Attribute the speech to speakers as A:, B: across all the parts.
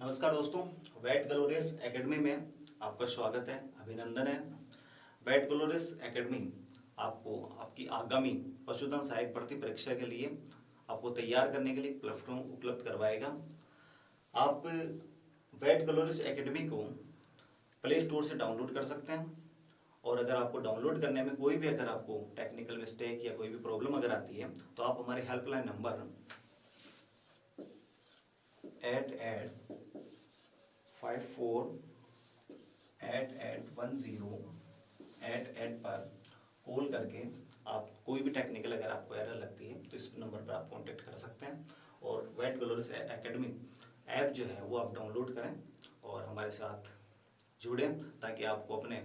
A: नमस्कार दोस्तों, wait glorious academy में आपका स्वागत है, अभिनंदन है। वेट ग्लोरियस एकेडमी आपको आपकी आगामी पशुधन सहायक भर्ती परीक्षा के लिए आपको तैयार करने के लिए प्लेटफॉर्म उपलब्ध करवाएगा। आप वेट ग्लोरियस एकेडमी को प्ले स्टोर से डाउनलोड कर सकते हैं और अगर आपको डाउनलोड करने में कोई भी अगर आपको टेक्निकल मिस्टेक या कोई भी प्रॉब्लम अगर आती है तो आप हमारे हेल्पलाइन नंबर 8854881088 पर कॉल करके आप कोई भी टेक्निकल अगर आपको एरर लगती है तो इस नंबर पर आप कांटेक्ट कर सकते हैं। और वेट ग्लोरियस एकेडमी ऐप जो है वो आप डाउनलोड करें और हमारे साथ जुड़ें ताकि आपको अपने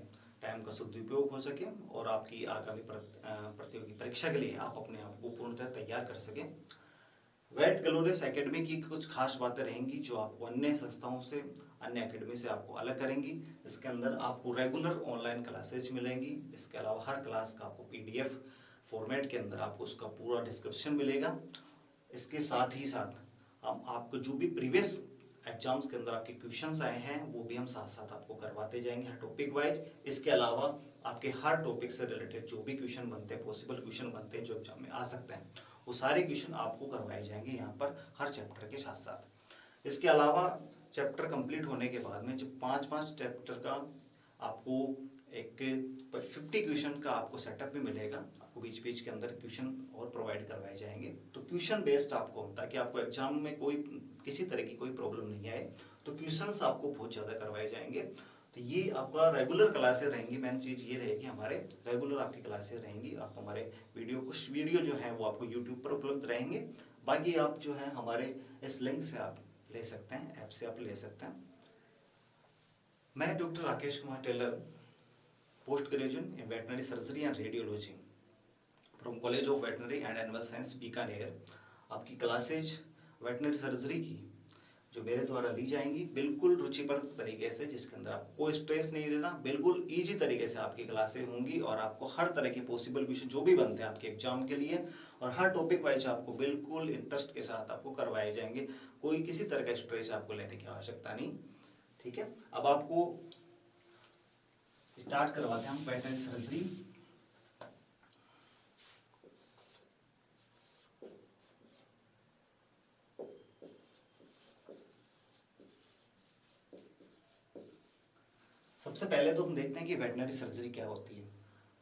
A: टाइम का सदुपयोग हो सके और आपकी आगामी प्रतियोगी परीक्षा के लिए आप अपने आप को पूर्णतः तैयार कर सकें। वेट ग्लोरियस एकेडमी की कुछ खास बातें रहेंगी जो आपको अन्य संस्थाओं से, अन्य एकेडमी से आपको अलग करेंगी। इसके अंदर आपको रेगुलर ऑनलाइन क्लासेज मिलेंगी। इसके अलावा हर क्लास का आपको पीडीएफ फॉर्मेट के अंदर आपको उसका पूरा डिस्क्रिप्शन मिलेगा। इसके साथ ही साथ हम आपको जो भी प्रीवियस एग्जाम्स के अंदर आपके क्वेश्चंस आए हैं वो भी हम साथ साथ आपको करवाते जाएंगे हर टॉपिक वाइज। इसके अलावा आपके हर टॉपिक से रिलेटेड जो भी क्वेश्चन बनते हैं, पॉसिबल क्वेश्चन बनते हैं जो एग्जाम में आ सकते हैं, वो सारे क्वेश्चन आपको करवाए जाएंगे यहाँ पर हर चैप्टर के साथ साथ। इसके अलावा चैप्टर कंप्लीट होने के बाद में जब 5-5 चैप्टर का आपको एक 50 क्वेश्चन का आपको सेटअप भी मिलेगा। आपको बीच बीच के अंदर क्वेश्चन और प्रोवाइड करवाए जाएंगे। तो क्वेश्चन बेस्ड आपको ताकि आपको एग्जाम में कोई किसी तरह की कोई प्रॉब्लम नहीं आए, तो क्वेश्चंस आपको बहुत ज़्यादा करवाए जाएंगे। तो ये आपका रेगुलर क्लासेस रहेंगी। मेन चीज़ ये रहेगी हमारे रेगुलर आपकी क्लासेस रहेंगी। आप हमारे कुछ वीडियो जो है वो आपको यूट्यूब पर उपलब्ध रहेंगे। बाकी आप जो है हमारे इस लिंक से आप ले सकते हैं, ऐप से आप ले सकते हैं। मैं doctor Rakesh Kumar Tailor, post graduate in veterinary surgery and radiology from college of veterinary and animal science Bikaner, आपकी क्लासेज वेटनरी सर्जरी की जो मेरे द्वारा ली जाएंगी बिल्कुल रुचिपर तरीके से, जिसके अंदर आपको कोई स्ट्रेस नहीं लेना, बिल्कुल इजी तरीके से आपकी क्लासेस होंगी और आपको हर तरह के पॉसिबल क्वेश्चन जो भी बनते हैं आपके एग्जाम के लिए और हर टॉपिक वाइज आपको बिल्कुल इंटरेस्ट के साथ आपको करवाए जाएंगे। कोई किसी तरह का स्ट्रेस आपको लेने की आवश्यकता नहीं। ठीक है, अब आपको स्टार्ट करवाते हैं हम वेटनरी सर्जरी। सबसे पहले तो हम देखते हैं कि वेटनरी सर्जरी क्या होती है।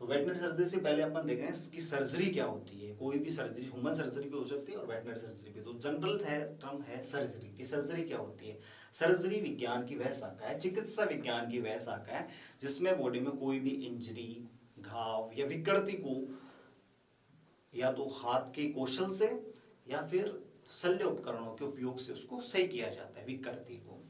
A: तो वेटनरी सर्जरी से पहले अपन देखते हैं कि सर्जरी क्या होती है। कोई भी सर्जरी, ह्यूमन सर्जरी भी हो सकती है और वेटनरी सर्जरी भी। तो जनरल है टर्म है सर्जरी की। सर्जरी क्या होती है? सर्जरी विज्ञान की वह शाखा है, चिकित्सा विज्ञान की वह शाखा है जिसमें बॉडी में कोई भी इंजरी, घाव या विकृति को या तो हाथ के कौशल से या फिर शल्य उपकरणों के उपयोग से उसको सही किया जाता है विकृति को।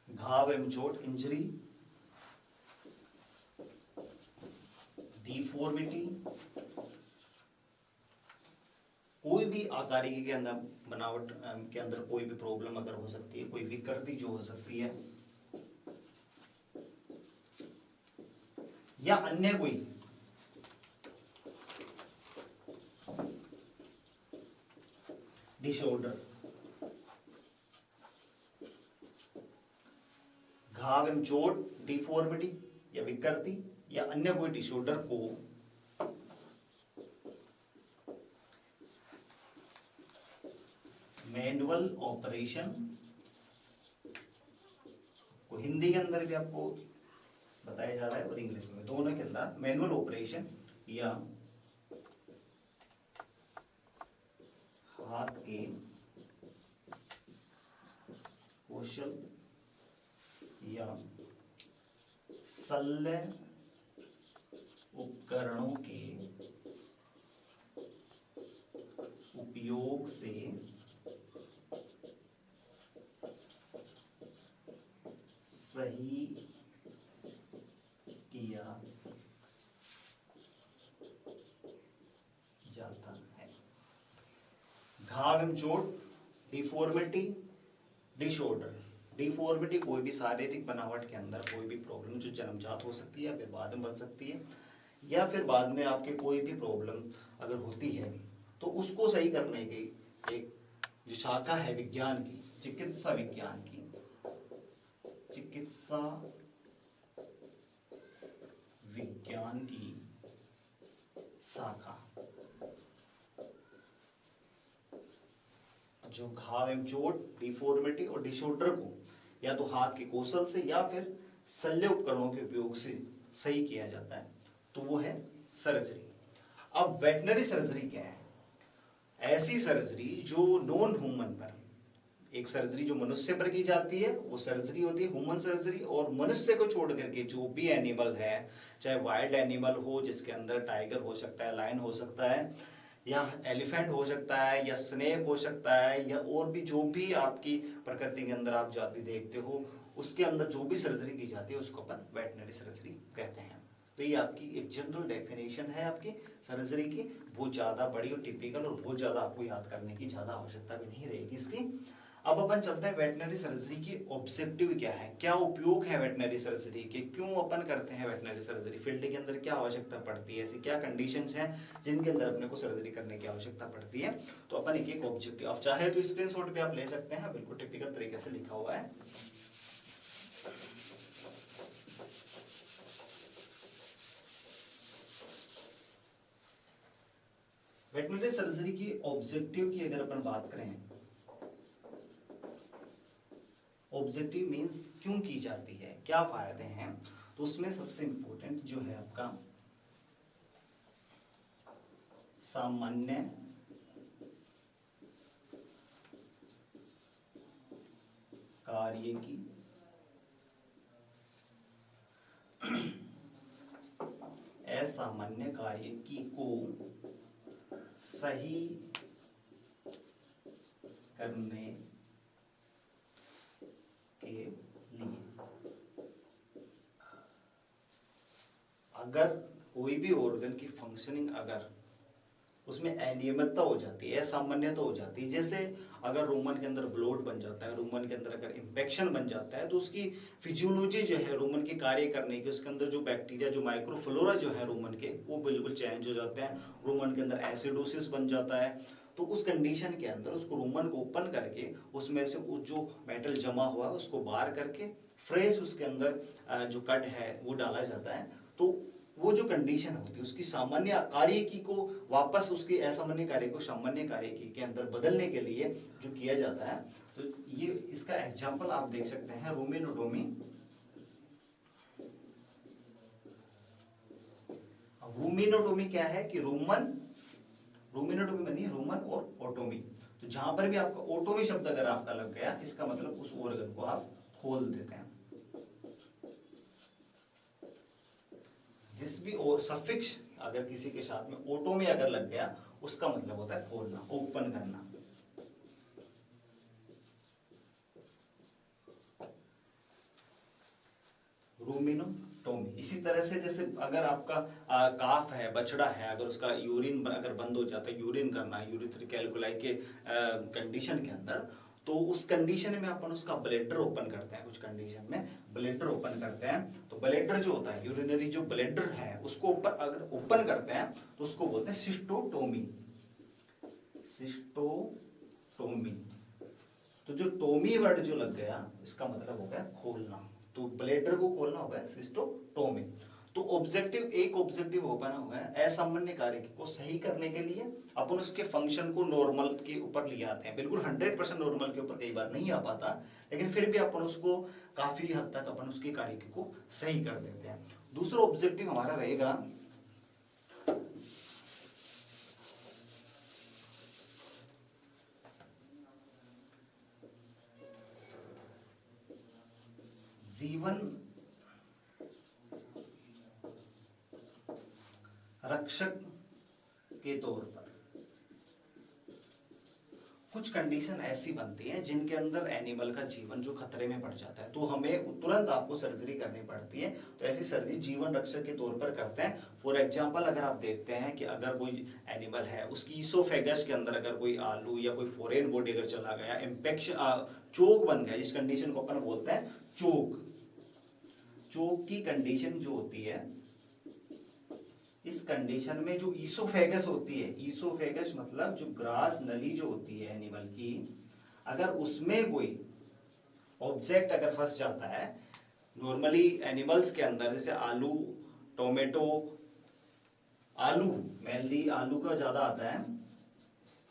A: घाव एवं चोट, इंजरी, डिफॉर्मिटी, कोई भी आकारिकी के अंदर बनावट के अंदर कोई भी प्रॉब्लम अगर हो सकती है, कोई विकृति जो हो सकती है या अन्य कोई डिसऑर्डर, घाव एवं चोट, डिफॉर्मिटी या विकृति या अन्य कोई डिसऑर्डर को मैनुअल ऑपरेशन, को हिंदी के अंदर भी आपको बताया जा रहा है और इंग्लिश में, दोनों के अंदर मैनुअल ऑपरेशन या हाथ के कौशल या शल्य उपकरणों के उपयोग से सही किया जाता है। घाव एवं चोट, डिफॉर्मिटी, डिसऑर्डर, डिफॉर्मिटी कोई भी शारीरिक बनावट के अंदर कोई भी प्रॉब्लम जो जन्मजात हो सकती है, फिर बाद में बन सकती है, या फिर बाद में आपके कोई भी प्रॉब्लम अगर होती है तो उसको सही करने की एक जो शाखा है विज्ञान की, चिकित्सा विज्ञान की, चिकित्सा विज्ञान की शाखा, जो घाव एवं चोट, डिफॉर्मिटी और डिसऑर्डर को या तो हाथ के कौशल से या फिर शल्य उपकरणों के उपयोग से सही किया जाता है, तो वो है सर्जरी। अब वेटनरी सर्जरी क्या है? ऐसी सर्जरी जो नॉन ह्यूमन पर, एक सर्जरी जो मनुष्य पर की जाती है वो सर्जरी होती है ह्यूमन सर्जरी, और मनुष्य को छोड़ करके जो भी एनिमल है, चाहे वाइल्ड एनिमल हो जिसके अंदर टाइगर हो सकता है, लायन हो सकता है, या एलिफेंट हो सकता है, या स्नेक हो सकता है, या और भी जो भी आपकी प्रकृति के अंदर आप जाति देखते हो, उसके अंदर जो भी सर्जरी की जाती है उसको अपन वेटनरी सर्जरी कहते हैं। तो ये आपकी एक जनरल डेफिनेशन है आपकी सर्जरी की, बहुत ज़्यादा बड़ी और टिपिकल, और बहुत ज़्यादा आपको याद करने की ज़्यादा आवश्यकता भी नहीं रहेगी इसकी। अब अपन चलते हैं वेटनरी सर्जरी की ऑब्जेक्टिव क्या है, क्या उपयोग है वेटनरी सर्जरी के, क्यों अपन करते हैं वेटनरी सर्जरी, फील्ड के अंदर क्या आवश्यकता पड़ती है, ऐसी क्या कंडीशंस हैं जिनके अंदर अपने को सर्जरी करने की आवश्यकता पड़ती है। तो अपन एक एक ऑब्जेक्टिव, आप चाहे तो स्क्रीनशॉट पे आप ले सकते हैं, बिल्कुल टिपिकल तरीके से लिखा हुआ है। वेटनरी सर्जरी की ऑब्जेक्टिव की अगर अपन बात करें, ऑब्जेक्टिव मींस क्यों की जाती है, क्या फायदे हैं, तो उसमें सबसे इंपॉर्टेंट जो है आपका सामान्य कार्य की असामान्य कार्य की को सही करने के लिए, अगर कोई भी ऑर्गन की फंक्शनिंग अगर उसमें अनियमितता हो जाती है, असामान्यता हो जाती है, जैसे अगर रूमन के अंदर ब्लॉट बन जाता है, रूमन के अंदर अगर इंफेक्शन बन जाता है, तो उसकी फिजियोलॉजी जो है रूमन की कार्य करने की, उसके अंदर जो बैक्टीरिया जो माइक्रोफ्लोरा जो है रूमन के वो बिल्कुल चेंज हो जाते हैं, रूमन के अंदर एसिडोसिस बन जाता है। तो उस कंडीशन के अंदर उसको रूमन को ओपन करके उसमें से जो मेटल जमा हुआ है उसको बाहर करके फ्रेश उसके अंदर जो कट है वो डाला जाता है। तो वो जो कंडीशन होती है उसकी सामान्य कार्यकी को वापस उसके असामान्य कार्य को सामान्य कार्यकी के अंदर बदलने के लिए जो किया जाता है, तो ये इसका एग्जांपल आप देख सकते हैं रूमेनोटोमी। रूमेनोटोमी क्या है कि रूमेनोटोमी बनी है रूमन और ओटोमी, तो जहां पर भी आपका ओटोमी शब्द अगर आपका लग गया इसका मतलब उस ऑर्गन को आप खोल देते हैं। जिस भी और सफिक्स अगर किसी के साथ में ओटो में अगर लग गया उसका मतलब होता है खोलना, ओपन करना। रूमिनोटोमी। इसी तरह से जैसे अगर आपका काफ है, बछड़ा है, अगर उसका यूरिन अगर बंद हो जाता है, यूरिन करना यूरिथ्री कैलकुलाई के कंडीशन के अंदर, तो उस कंडीशन में अपन उसका ब्लेडर ओपन करते हैं, कुछ कंडीशन में ब्लेडर ओपन करते हैं। तो ब्लेडर जो होता है यूरिनरी जो ब्लेडर है उसको अगर ओपन करते हैं तो उसको बोलते हैं सिस्टोटोमी। सिस्टोटोमी। तो जो टोमी वर्ड जो लग गया इसका मतलब हो गया खोलना, तो ब्लेडर को खोलना होगा सिस्टोटोमी। तो ऑब्जेक्टिव, एक ऑब्जेक्टिव ओपन हुआ है असामान्य कार्य को सही करने के लिए अपन उसके फंक्शन को नॉर्मल के ऊपर ले आते हैं, बिल्कुल 100% नॉर्मल के ऊपर कई बार नहीं आ पाता, लेकिन फिर भी अपन उसको काफी हद तक अपन उसके कार्य को सही कर देते हैं। दूसरा ऑब्जेक्टिव हमारा रहेगा जीवन रक्षक के तौर पर कुछ कंडीशन ऐसी बनती है जिनके अंदर एनिमल का जीवन जो खतरे में पड़ जाता है, तो हमें तुरंत आपको सर्जरी करनी पड़ती है। तो ऐसी सर्जरी जीवन रक्षक के तौर पर करते हैं। फॉर एग्जांपल अगर आप देखते हैं कि अगर कोई एनिमल है, उसकी ईसोफेगस के अंदर अगर कोई आलू या कोई फॉरेन बॉडी अगर चला गया, इंफेक्शन चोक बन गया, इस कंडीशन को अपन बोलते हैं चोक। चोक की कंडीशन जो होती है, इस कंडीशन में जो ईसोफेगस होती है, ईसोफेगस मतलब जो ग्रास नली जो होती है एनिमल की, अगर उसमें कोई ऑब्जेक्ट अगर फंस जाता है, नॉर्मली एनिमल्स के अंदर जैसे आलू, टोमेटो, आलू मेनली आलू का ज्यादा आता है,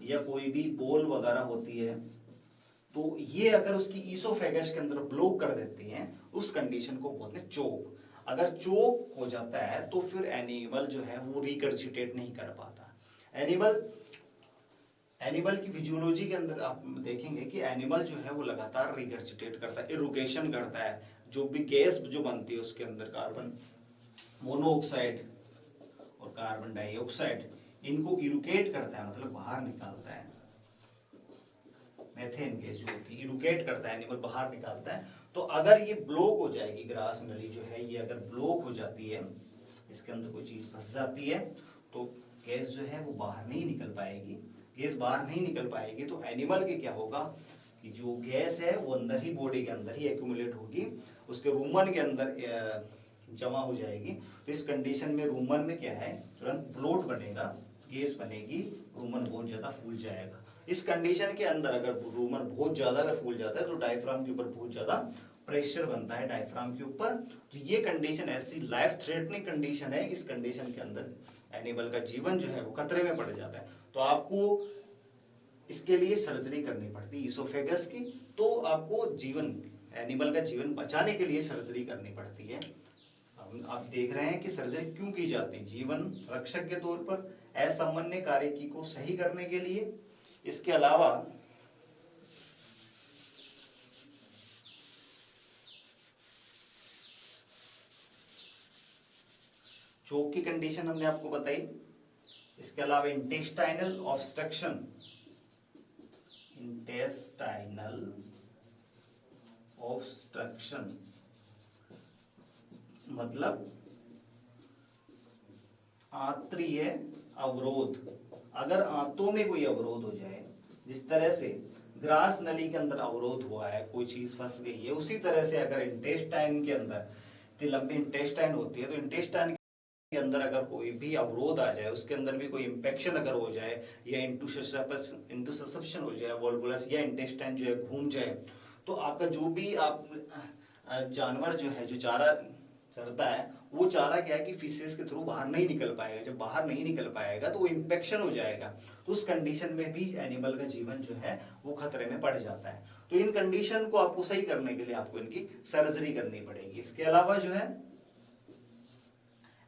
A: या कोई भी बोल वगैरह होती है, तो ये अगर उसकी ईसोफेगस के अंदर ब्लॉक कर देती हैं, उस कंडीशन को बोलते हैं चोक। अगर चोक हो जाता है तो फिर एनिमल जो है वो रिगर्जिटेट नहीं कर पाता। एनिमल की फिजियोलॉजी के अंदर आप देखेंगे कि एनिमल जो है वो लगातार रिगर्जिटेट करता है, इरुकेशन करता है। जो भी गैस जो बनती है उसके अंदर कार्बन मोनोऑक्साइड और कार्बन डाइऑक्साइड, इनको इरुकेट करता है, मतलब बाहर निकालता है। मेथेन गैस जो होती है इरुकेट करता है, एनिमल बाहर निकालता है। तो अगर ये ब्लॉक हो जाएगी, ग्रास नली जो है ये अगर ब्लॉक हो जाती है, इसके अंदर कोई चीज फंस जाती है, तो गैस जो है वो बाहर नहीं निकल पाएगी। गैस बाहर नहीं निकल पाएगी तो एनिमल के क्या होगा कि जो गैस है वो अंदर ही, बॉडी के अंदर ही एक्यूमुलेट होगी, उसके रूमन के अंदर जमा हो जाएगी। तो इस कंडीशन में रूमन में क्या है, तुरंत ब्लोट बनेगा, गैस बनेगी, रूमन बहुत ज्यादा फूल जाएगा। इस कंडीशन के अंदर अगर रूमन बहुत ज्यादा अगर फूल जाता है तो डायफ्राम के ऊपर बहुत ज्यादा प्रेशर बनता है, डायफ्राम के ऊपर। तो ये कंडीशन ऐसी लाइफ थ्रेटनिंग कंडीशन है, इस कंडीशन के अंदर एनिमल का जीवन जो है वो खतरे में पड़ जाता है। तो आपको इसके लिए सर्जरी करनी पड़ती है ईसोफेगस की। तो आपको जीवन, एनिमल का जीवन बचाने के लिए सर्जरी करनी पड़ती है। आप देख रहे हैं कि सर्जरी क्यों की जाती है, जीवन रक्षक के तौर पर, असामान्य कार्यकी को सही करने के लिए। इसके अलावा चोक की कंडीशन हमने आपको बताई। इसके अलावा इंटेस्टाइनल ऑब्स्ट्रक्शन, इंटेस्टाइनल ऑब्स्ट्रक्शन मतलब आंत्रीय अवरोध। अगर आंतों में कोई अवरोध हो जाए, जिस तरह से ग्रास नली के अंदर अवरोध हुआ है, कोई चीज फंस गई है, उसी तरह से अगर इंटेस्टाइन के अंदर, इतनी लंबी इंटेस्टाइन होती है, तो इंटेस्टाइन के अंदर अगर कोई भी अवरोध आ जाए, उसके अंदर भी कोई इंफेक्शन अगर हो जाए, या इंटुससेप्शन हो जाए, वोल्वुलस या इंटेस्टाइन जो है घूम जाए, तो आपका जो भी आप जानवर जो है जो चारा चरता है, वो चारा क्या है कि फिशेस के थ्रू बाहर नहीं निकल पाएगा। जब बाहर नहीं निकल पाएगा तो वो इंफेक्शन हो जाएगा। तो उस कंडीशन में भी एनिमल का जीवन जो है वो खतरे में पड़ जाता है। तो इन कंडीशन को आपको सही करने के लिए आपको इनकी सर्जरी करनी पड़ेगी। इसके अलावा जो है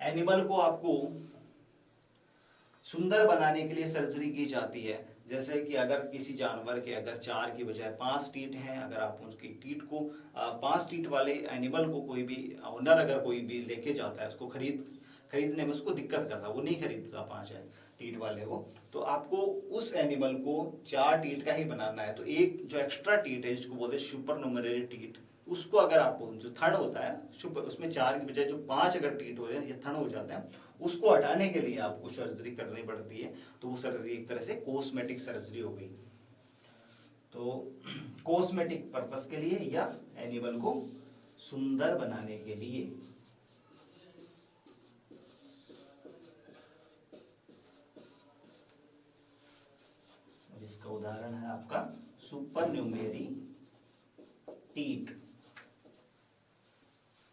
A: एनिमल को आपको सुंदर बनाने के लिए सर्जरी की जाती है। जैसे कि अगर किसी जानवर के अगर 4 की बजाय 5 टीथ हैं, अगर आप उसकी टीथ को 5 टीथ वाले एनिमल को कोई भी ओनर अगर कोई भी लेके जाता है, उसको खरीदने में उसको दिक्कत करता है, वो नहीं खरीदता 5 टीथ वाले को, तो आपको उस एनिमल को 4 टीथ का ही बनाना है। तो एक जो एक्स्ट्रा टीथ है जिसको बोलते हैं सुपरनुमरेरी टीथ, उसको अगर आपको जो थड़ होता है उसमें 4 की बजाय जो 5 अगर टीथ हो जाए या थड़ हो जाते हैं, उसको हटाने के लिए आपको सर्जरी करनी पड़ती है। तो वो सर्जरी एक तरह से कॉस्मेटिक सर्जरी हो गई। तो कॉस्मेटिक पर्पस के लिए या एनिमल को सुंदर बनाने के लिए। जिसका उदाहरण है आपका सुपरन्यूमेरी टीथ,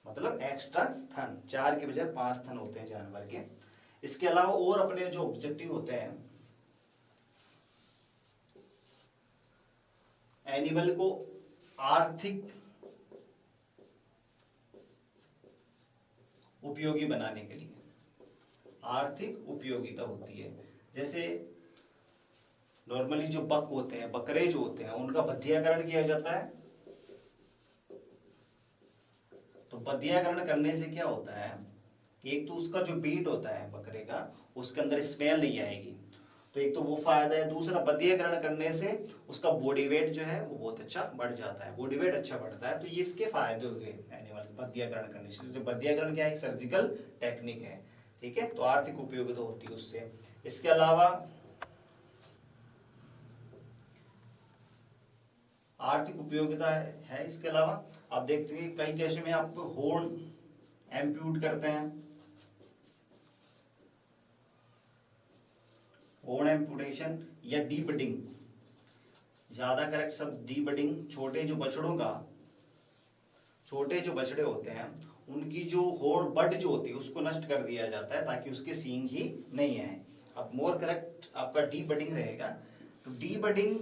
A: मतलब एक्स्ट्रा थन, 4 के बजाय 5 थन होते हैं जानवर के। इसके अलावा और अपने जो ऑब्जेक्टिव होते हैं, एनिमल को आर्थिक उपयोगी बनाने के लिए, आर्थिक उपयोगिता होती है। जैसे नॉर्मली जो बक होते हैं, बकरे जो होते हैं, उनका बधियाकरण किया जाता है। तो बधियाकरण करने से क्या होता है कि एक तो उसका जो बीट होता है बकरे का, उसके अंदर स्मेल नहीं आएगी। तो एक तो वो फायदा है, दूसरा बदीयकरण करने से उसका बॉडी वेट जो है वो बहुत अच्छा बढ़ जाता है, बॉडी वेट अच्छा बढ़ता है। तो ये इसके फायदे हो गए एनिमल के बदीयकरण करने से। तो बदीयकरण क्या है, एक सर्जिकल टेक्निक है, ठीक है। तो आर्थिक उपयोगिता होती है उससे। इसके अलावा आर्थिक उपयोगिता है इसके अलावा आप देखते हैं कई केस में आप हॉर्न एम्प्यूट करते हैं, हॉर्न एम्पुटेशन या डीबडिंग, ज्यादा करेक्ट सब डीबडिंग। छोटे जो बछड़े होते हैं उनकी जो हॉर्न बड जो होती है उसको नष्ट कर दिया जाता है ताकि उसके सींग ही नहीं आए। अब मोर करेक्ट आपका डीबडिंग रहेगा। तो डीबडिंग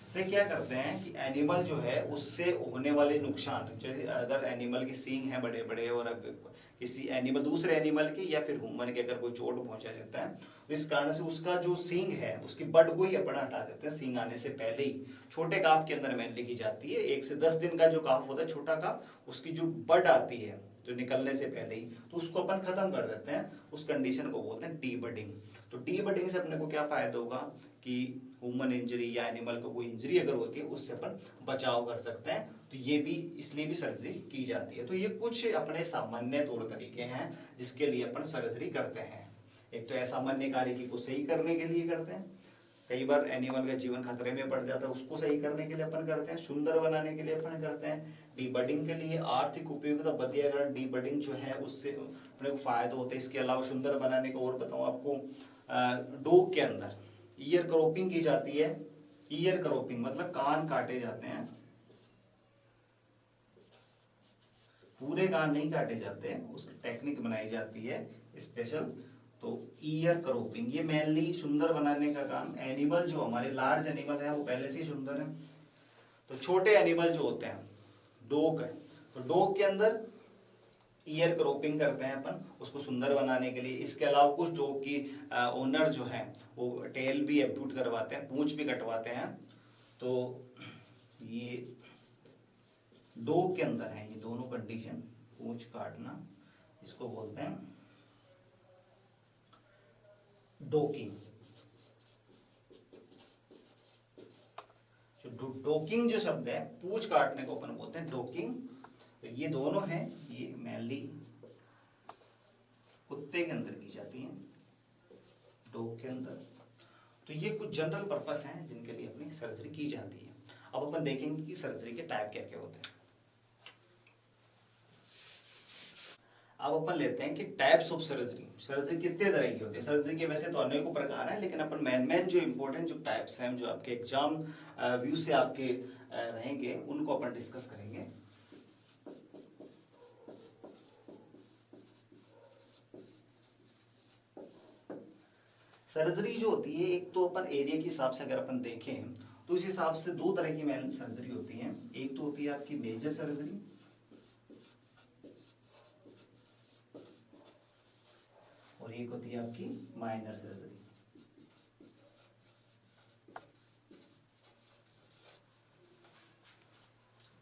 A: से क्या करते हैं कि एनिमल जो है उससे होने वाले नुकसान, जैसे अगर एनिमल के सींग हैं बड़े बड़े और किसी एनिमल दूसरे एनिमल के या फिर ह्यूमन के अगर कोई चोट पहुंचा जाता है तो इस कारण से उसका जो सींग है उसकी बड को ही अपना हटा देते हैं सींग आने से पहले ही। छोटे काफ के अंदर मेनली की जाती है, 1 से 10 दिन का जो काफ होता है छोटा काफ, उसकी जो बड आती है जो निकलने से पहले ही, तो उसको अपन खत्म कर देते हैं। उस कंडीशन को बोलते हैं डीबडिंग। तो डीबडिंग से अपने को क्या फायदा होगा कि ह्यूमन इंजरी या एनिमल को कोई इंजरी अगर होती है उससे अपन बचाव कर सकते हैं। तो ये भी इसलिए भी सर्जरी की जाती है। तो ये कुछ अपने सामान्य तौर तरीके हैं जिसके लिए अपन सर्जरी करते हैं। एक तो असामान्य कार्यकी को सही करने के लिए करते हैं, कई बार एनिमल का जीवन खतरे में पड़ जाता है उसको सही करने के लिए अपन करते हैं, सुंदर बनाने के लिए अपन करते हैं, डीबडिंग के लिए आर्थिक उपयोगिता बदीयकरण डीबडिंग जो है उससे अपने को फायदा होता है। इसके अलावा सुंदर बनाने को और बताऊं आपको, डॉग के अंदर ईयर क्रॉपिंग की जाती है। ईयर क्रॉपिंग मतलब कान काटे जाते हैं, पूरे कान नहीं काटे जाते, उसकी टेक्निक बनाई जाती है स्पेशल। तो ईयर क्रॉपिंग ये मेनली सुंदर बनाने का काम। एनिमल जो हमारे लार्ज एनिमल है वो पहले से ही सुंदर है, तो छोटे एनिमल जो होते हैं डॉग है, तो डॉग के अंदर ईयर क्रॉपिंग करते हैं अपन उसको सुंदर बनाने के लिए। इसके अलावा कुछ डॉग की ओनर जो है वो टेल भी एम्प्यूट करवाते हैं, पूंछ भी कटवाते हैं। तो ये डॉग के अंदर है ये दोनों कंडीशन, पूंछ काटना इसको बोलते हैं डॉकिंग। जो डॉकिंग जो शब्द है पूंछ काटने को अपन बोलते हैं डॉकिंग। तो ये दोनों हैं, ये मेनली कुत्ते के अंदर की जाती हैं, डॉग के अंदर। तो ये कुछ जनरल पर्पस हैं जिनके लिए अपनी सर्जरी की जाती है। अब अपन देखेंगे कि सर्जरी के टाइप क्या क्या होते हैं। अब अपन लेते हैं कि टाइप्स ऑफ सर्जरी। सर्जरी कितने तरह की होती है। सर्जरी के वैसे तो अनेकों प्रकार हैं, लेकिन अपन मेन जो इंपॉर्टेंट जो टाइप्स हैं जो आपके एग्जाम व्यू से आपके रहेंगे उनको अपन डिस्कस करेंगे। सर्जरी जो होती है एक तो अपन एरिया के हिसाब से अगर अपन देखें तो इस हिसाब से 2 तरह की मेन सर्जरी होती है। एक तो होती है आपकी मेजर सर्जरी और एक होती है आपकी माइनर सर्जरी।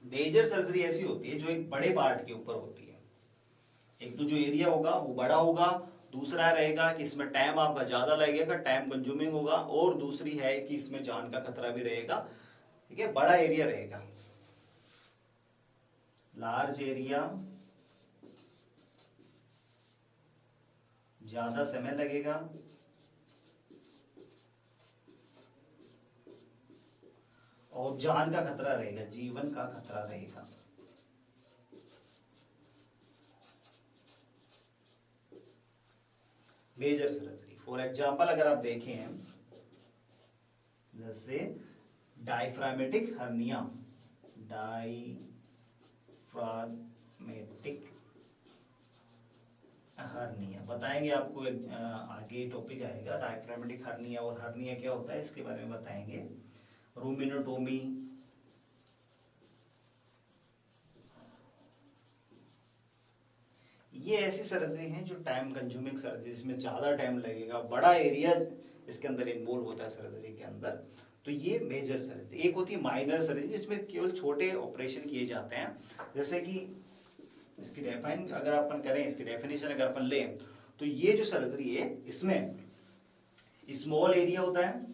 A: मेजर सर्जरी ऐसी होती है जो एक बड़े पार्ट के ऊपर होती है। एक तो जो एरिया होगा वो बड़ा होगा, दूसरा रहेगा कि इसमें टाइम आपका ज्यादा लगेगा, टाइम कंज्यूमिंग होगा, और दूसरी है कि इसमें जान का खतरा भी रहेगा। ठीक है, बड़ा एरिया रहेगा, लार्ज एरिया, ज्यादा समय लगेगा और जान का खतरा रहेगा, जीवन का खतरा रहेगा। मेजर सर्जरी फॉर एग्जांपल अगर आप देखें जैसे डायफ्रामेटिक हर्निया, डायफ्रामेटिक हर्निया बताएंगे आपको, आगे टॉपिक आएगा डायफ्रामेटिक हर्निया और हर्निया क्या होता है इसके बारे में बताएंगे। रूमिनोटोमी, ये ऐसी सर्जरी है जो टाइम कंज्यूमिंग सर्जरी, इसमें ज्यादा टाइम लगेगा, बड़ा एरिया इसके अंदर इन्वॉल्व होता है सर्जरी के अंदर। तो ये मेजर सर्जरी। एक होती है माइनर सर्जरी जिसमें केवल छोटे ऑपरेशन किए जाते हैं। जैसे कि इसकी डेफाइन अगर अपन करें, इसकी डेफिनेशन अगर अपन लें तो ये जो सर्जरी है इसमें स्मॉल एरिया होता है।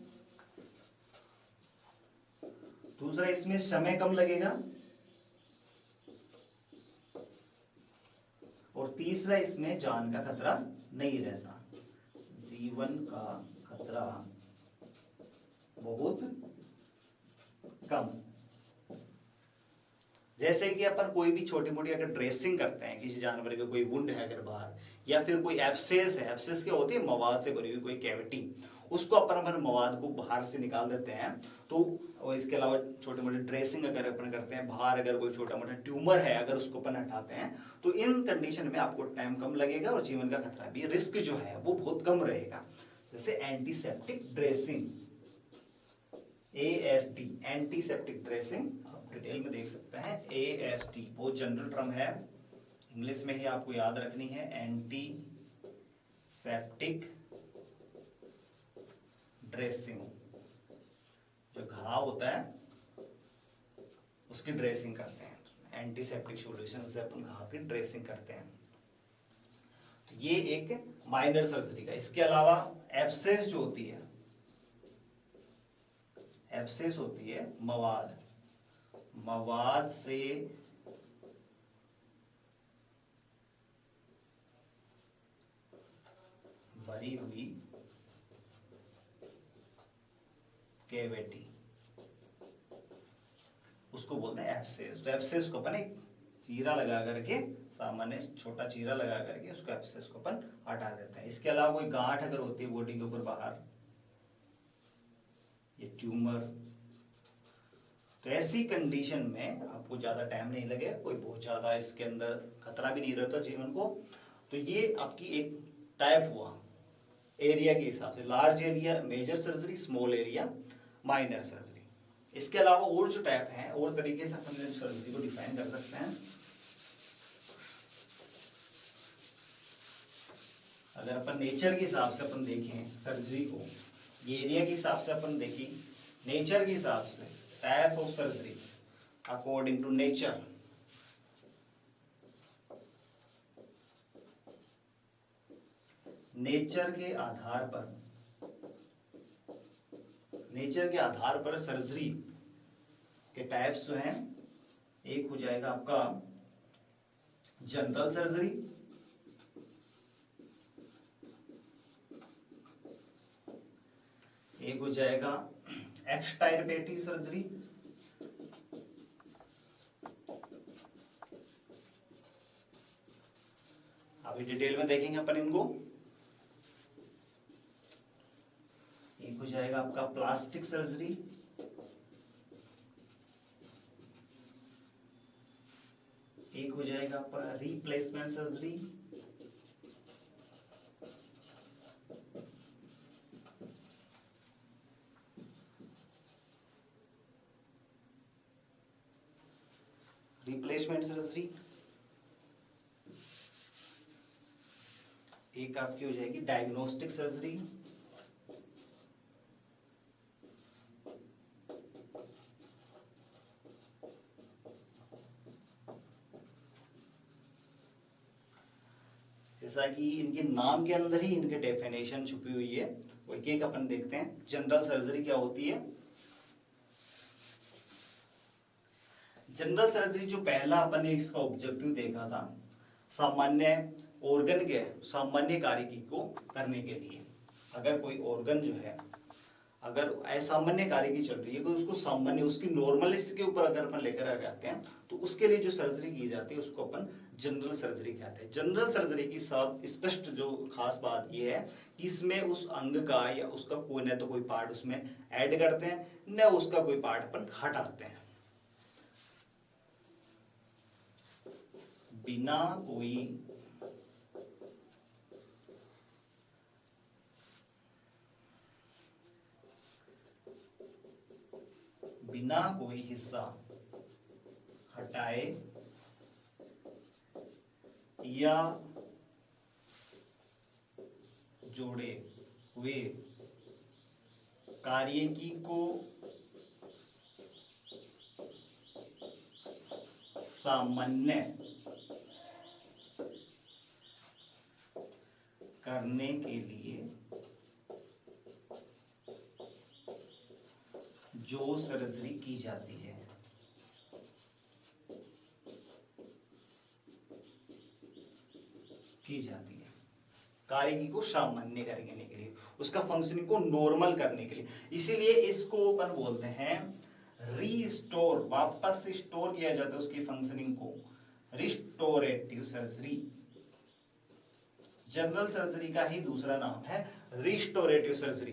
A: दूसरा, इसमें समय कम लगेगा। और तीसरा, इसमें जान का खतरा नहीं रहता, जीवन का खतरा बहुत कम। जैसे कि अपन कोई भी छोटी मोटी अगर ड्रेसिंग करते हैं, किसी जानवर के कोई वुंड है अगर बाहर, या फिर कोई एब्सेस है, एब्सेस क्या होती है, मवाद से भरी हुई कोई कैविटी, उसको अपन मवाद को बाहर से निकाल देते हैं। तो और इसके अलावा छोटे मोटे ड्रेसिंग अगर अपन करते हैं, बाहर अगर कोई छोटा मोटा ट्यूमर है अगर उसको अपन हटाते हैं, तो इन कंडीशन में आपको टाइम कम लगेगा और जीवन का खतरा भी, रिस्क जो है वो बहुत कम रहेगा। जैसे antiseptic dressing, ASD, antiseptic dressing, detail में देख सकते हैं। ASD बहुत जनरल टर्म है, इंग्लिश में ही आपको याद रखनी है, एंटीसेप्टिक ड्रेसिंग। जो घाव होता है उसकी ड्रेसिंग करते हैं, एंटीसेप्टिक सॉल्यूशन से अपन घाव की ड्रेसिंग करते हैं। तो ये एक माइनर सर्जरी का। इसके अलावा एब्सेस जो होती है, एब्सेस होती है मवाद, मवाद से भरी हुई कैविटी, उसको बोलते हैं एब्सेस। तो एब्सेस को अपन एक चीरा लगा करके, सामान्य छोटा चीरा लगा करके उसको एब्सेस को अपन हटा देते हैं। इसके अलावा कोई गांठ अगर होती है बॉडी के ऊपर बाहर, ये ट्यूमर, तो ऐसी कंडीशन में आपको ज्यादा टाइम नहीं लगेगा, कोई बहुत ज्यादा इसके अंदर खतरा भी नहीं रहता जीवन को। तो ये आपकी एक टाइप हुआ एरिया के हिसाब से, large area major surgery, small area minor surgery. इसके अलावा और जो टाइप हैं और तरीके से अपन सर्जरी को डिफाइन कर सकते हैं। अगर अपन नेचर के हिसाब से अपन देखें सर्जरी को, ये एरिया के हिसाब से अपन देखें, नेचर के हिसाब से type of surgery according to nature, nature के आधार पर, नेचर के आधार पर सर्जरी के टाइप्स जो हैं, एक हो जाएगा आपका जनरल सर्जरी, एक हो जाएगा एक्सटायरपेटिव सर्जरी, अभी डिटेल में देखेंगे अपन इनको। एक हो जाएगा आपका प्लास्टिक सर्जरी, एक हो जाएगा आपका रिप्लेसमेंट सर्जरी, रिप्लेसमेंट सर्जरी, एक आपकी हो जाएगी डायग्नोस्टिक सर्जरी, जैसा कि इनके नाम के अंदर ही इनके डेफिनेशन छुपी हुई है, वो एक एक अपन देखते हैं। जनरल सर्जरी क्या होती है? जनरल सर्जरी जो पहला अपन ने इसका ऑब्जेक्टिव देखा था, सामान्य ऑर्गन के सामान्य कार्य को करने के लिए। अगर कोई ऑर्गन जो है अगर असामान्य कार्य की चल रही है, तो उसको सामान्य उसकी नॉर्मलिस्ट के ऊपर अगर अपन लेकर आ जाते हैं, तो उसके लिए जो सर्जरी की जाती है उसको अपन जनरल सर्जरी कहते हैं। जनरल सर्जरी की सब स्पष्ट जो खास बात यह है कि इसमें उस अंग का या उसका कोई न तो कोई पार्ट उसमें ऐड करते हैं, न उसका कोई पार्ट अपन हटाते हैं। बिना कोई हिस्सा हटाए या जोड़े हुए कार्यकी को सामान्य करने के लिए जो सर्जरी की जाती है, कारीगी को सामान्य करने के लिए, उसका फंक्शनिंग को नॉर्मल करने के लिए। इसीलिए इसको अपन बोलते हैं रीस्टोर, वापस स्टोर किया जाता है उसकी फंक्शनिंग को, रिस्टोरेटिव सर्जरी। जनरल सर्जरी का ही दूसरा नाम है रिस्टोरेटिव सर्जरी।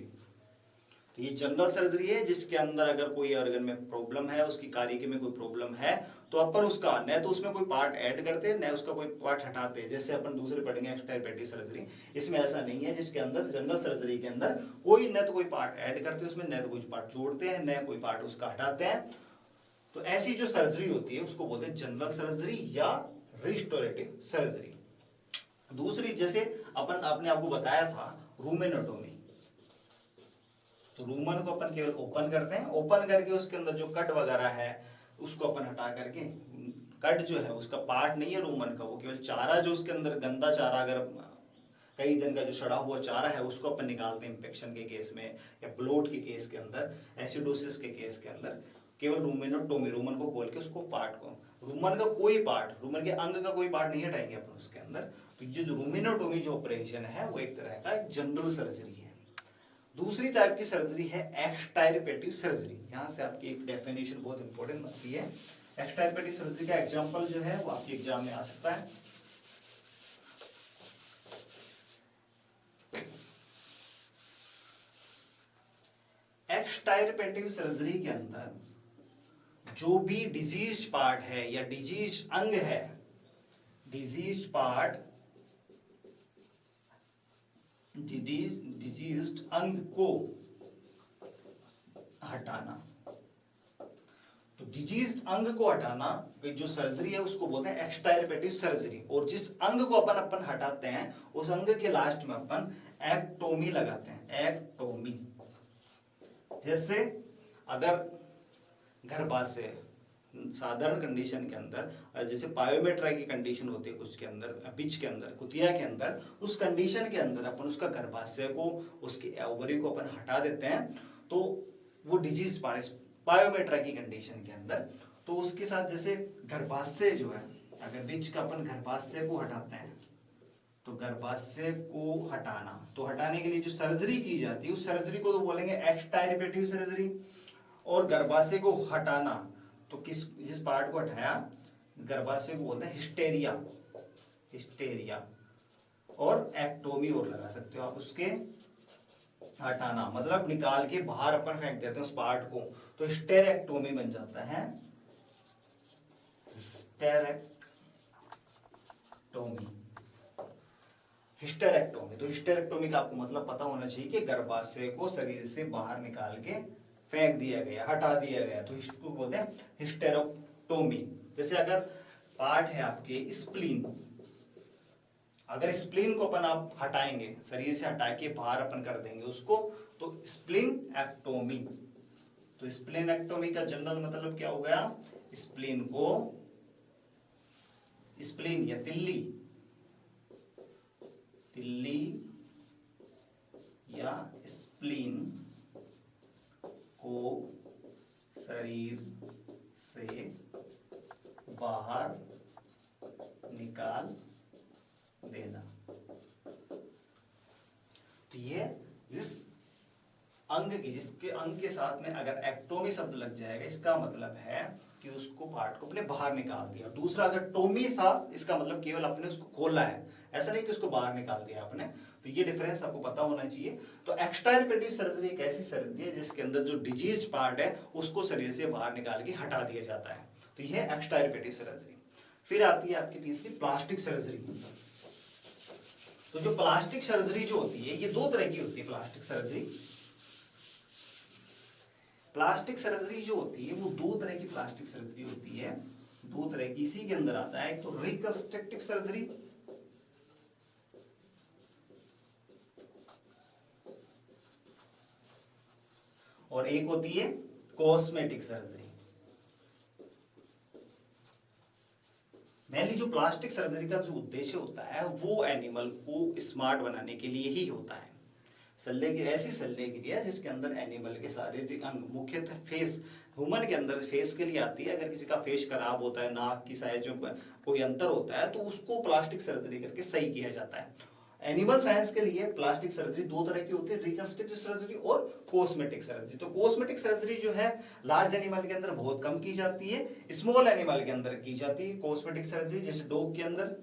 A: तो ये जनरल सर्जरी है जिसके अंदर अगर कोई ऑर्गन में प्रॉब्लम है, उसकी कारीगी में कोई प्रॉब्लम है, तो अपन उसका न तो उसमें कोई पार्ट ऐड करते हैं न उसका कोई पार्ट हटाते हैं। जैसे अपन दूसरे पढ़ेंगे एक्सट्राहेपेटिक सर्जरी, इसमें ऐसा नहीं है, जिसके अंदर जनरल सर्जरी के अंदर कोई न तो कोई पार्ट ऐड करते हैं उसमें, न तो कोई पार्ट जोड़ते हैं, न कोई पार्ट उसका हटाते हैं। तो ऐसी जो सर्जरी होती है उसको बोलते हैं जनरल सर्जरी या रिस्टोरेटिव सर्जरी। दूसरी, जैसे अपन आपने आपको बताया था रूमेनोटोमी, तो रूमन को अपन केवल ओपन करते हैं, ओपन करके उसके अंदर जो कट वगैरह है उसको अपन हटा करके, कट जो है उसका पार्ट नहीं है रूमन का, वो केवल चारा जो उसके अंदर गंदा चारा, अगर कई दिन का जो सड़ा हुआ चारा है उसको अपन निकालते हैं इन्फेक्शन के केस में या ब्लोट के केस के अंदर, एसिडोसिस के केस के अंदर। केवल रूमेनोटोमी, रूमन को खोल के उसको पार्ट को, रूमन का कोई पार्ट, रूमन के अंग का कोई पार्ट नहीं हटाएंगे अपन उसके अंदर। तो ये जो रूमेनोटोमी जो ऑपरेशन है वो एक तरह का जनरल सर्जरी है। दूसरी टाइप की सर्जरी है एक्सटायरपेटिव सर्जरी। यहां से आपकी एक डेफिनेशन बहुत इंपॉर्टेंट बनती है। एक्सटायरपेटिव सर्जरी का एग्जांपल जो है वो आपके एग्जाम में आ सकता है। एक्सटायरपेटिव सर्जरी के अंदर जो भी डिजीज पार्ट है या डिजीज अंग है, डिजीज पार्ट, डिजीज्ड अंग को हटाना, तो डिजीज्ड अंग को हटाना जो सर्जरी है उसको बोलते हैं एक्सटायरपेटिव सर्जरी। और जिस अंग को अपन हटाते हैं उस अंग के लास्ट में अपन एक्टोमी लगाते हैं, एक्टोमी। जैसे अगर गर्भाशय साधारण कंडीशन के अंदर, जैसे पायोमेट्रा की कंडीशन होती है कुछ के अंदर, बीच के अंदर, कुतिया के अंदर, उस कंडीशन के अंदर अपन उसका गर्भाशय को, उसकी ओवरी को अपन हटा देते हैं, तो वो डिजीज पायोमेट्रा की कंडीशन के अंदर। तो उसके साथ जैसे गर्भाशय जो है, अगर बीच का अपन गर्भाशय को हटाते हैं, तो गर्भाशय को हटाना, तो हटाने के लिए जो सर्जरी की जाती है उस सर्जरी को तो बोलेंगे एक्सटायरपेटिव सर्जरी। और गर्भाशय को हटाना, तो जिस पार्ट को हटाया गर्भाशय को बोलते हैं हिस्टेरिया, हिस्टेरिया। और एक्टोमी और लगा सकते हो आप उसके, हटाना मतलब निकाल के बाहर अपन फेंक देते हैं उस पार्ट को, तो हिस्टेरेक्टोमी बन जाता है, हिस्टेरेक्टोमी। हिस्टेरेक्टोमी, तो हिस्टेरेक्टोमी का आपको मतलब पता होना चाहिए कि गर्भाशय को शरीर से बाहर निकाल के फेंक दिया गया, हटा दिया गया, तो इसको बोलते हैं हिस्टेरेक्टोमी। जैसे अगर पार्ट है आपके स्प्लीन, अगर स्प्लीन को अपन आप हटाएंगे, शरीर से हटा के बाहर अपन कर देंगे उसको, तो स्प्लीन एक्टोमी। तो स्प्लीन एक्टोमी का जनरल मतलब क्या हो गया, स्प्लीन को, स्प्लीन या तिल्ली, तिल्ली या स्प्लीन को शरीर से बाहर निकाल देना। तो ये जिस अंग की, जिसके अंग के साथ में अगर एक्टोमी शब्द लग जाएगा, इसका मतलब है कि उसको पार्ट को अपने बाहर निकाल दिया। दूसरा अगर टोमी था, इसका मतलब केवल अपने उसको खोला है, ऐसा नहीं कि उसको बाहर निकाल दिया आपने। तो ये डिफरेंस आपको पता होना चाहिए। तो एक्सटायरपेटिव सर्जरी एक ऐसी सर्जरी है जिसके अंदर जो डिजीज पार्ट है उसको शरीर से बाहर निकाल के हटा दिया जाता है, तो ये है एक्सटायरपेटिव सर्जरी। फिर आती है आपकी तीसरी प्लास्टिक सर्जरी। तो जो प्लास्टिक सर्जरी जो होती है ये दो तरह की होती है। प्लास्टिक सर्जरी, प्लास्टिक सर्जरी जो होती है वो दो तरह की प्लास्टिक सर्जरी होती है, दो तरह की इसी के अंदर आता है। एक तो रिकंस्ट्रक्टिव सर्जरी, और एक होती है कॉस्मेटिक सर्जरी। मेनली जो प्लास्टिक सर्जरी का जो उद्देश्य होता है वो एनिमल को स्मार्ट बनाने के लिए ही होता है। शल्य क्रिया ऐसी शल्य क्रिया जिसके अंदर एनिमल के शारीरिक अंग, मुख्यतः फेस, ह्यूमन के अंदर फेस के लिए आती है। अगर किसी का फेस खराब होता है, नाक की साइज में कोई अंतर होता है, तो उसको प्लास्टिक सर्जरी करके सही किया जाता है। एनिमल साइंस के लिए प्लास्टिक सर्जरी दो तरह की होती है, रिकंस्ट्रक्टिव सर्जरी और कॉस्मेटिक सर्जरी। तो कॉस्मेटिक सर्जरी जो है लार्ज एनिमल के अंदर बहुत कम की जाती है, स्मॉल एनिमल के अंदर की जाती है कॉस्मेटिक सर्जरी। जैसे डॉग के अंदर,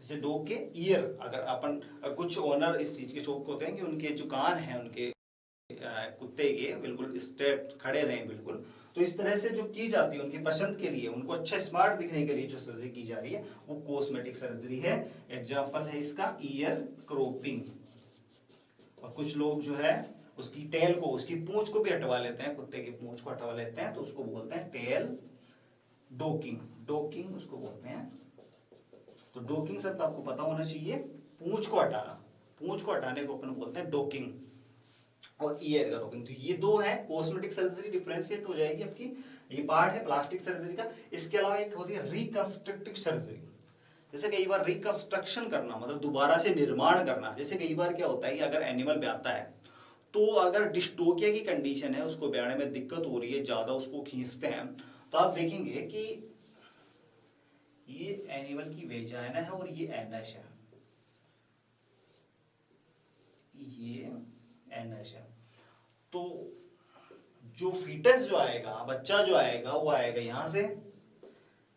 A: जैसे डॉग के ईयर, अगर अपन कुछ ओनर इस चीज के शौक होते हैं कि उनके जो कान हैं उनके कुत्ते के बिल्कुल स्ट्रेट खड़े रहें बिल्कुल, तो इस तरह से जो की जाती है उनकी पसंद के लिए, उनको अच्छा स्मार्ट दिखने के लिए जो सर्जरी की जा रही है वो कॉस्मेटिक सर्जरी है। एग्जांपल है इसका ईयर क्रॉपिंग। और कुछ लोग जो है उसकी टेल को, उसकी पूंछ को भी हटवा लेते हैं, कुत्ते की पूंछ को हटवा लेते हैं, तो उसको बोलते हैं टेल डोकिंग। डोकिंग उसको बोलते हैं। तो डोकिंग शब्द आपको पता होना चाहिए, पूंछ को हटाना, पूंछ को हटाने को अपन बोलते हैं डोकिंग, और ईयर का रोकिंग। तो ये दो है। कॉस्मेटिक सर्जरी डिफरेंशिएट हो जाएगी आपकी, ये पार्ट है प्लास्टिक सर्जरी का। इसके अलावा एक होती है रिकंस्ट्रक्टिव सर्जरी। जैसे कई बार रिकंस्ट्रक्शन करना मतलब दोबारा से निर्माण करना। जैसे कई बार क्या होता है कि अगर एनिमल ब्याता है तो अगर डिस्टोकिया की कंडीशन है, उसको ब्याने में दिक्कत हो रही है, ज्यादा उसको खींचते हैं, तो आप देखेंगे कि ये एनिमल की वेजाइना है और ये एनस है, ये एनस है। तो जो फीटस जो आएगा, बच्चा जो आएगा, वो आएगा यहाँ से।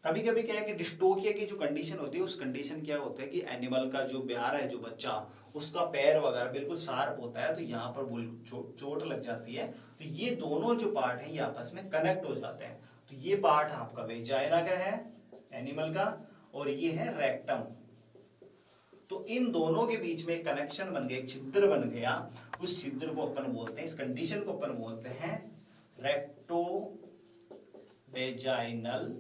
A: कभी कभी क्या है कि डिस्टोकिया की जो कंडीशन होती है, उस कंडीशन क्या होता है कि एनिमल का जो ब्यार है, जो बच्चा, उसका पैर वगैरह बिल्कुल शार्प होता है, तो यहाँ पर चोट लग जाती है। तो ये दोनों जो पार्ट है ये आपस में कनेक्ट हो जाते हैं। तो ये पार्ट आपका वेजाइना का है एनिमल का, और ये है रेक्टम। तो इन दोनों के बीच में एक कनेक्शन बन गया, एक छिद्र बन गया। उस छिद्र को अपन बोलते हैं, इस कंडीशन को अपन बोलते हैं रेक्टो वेजाइनल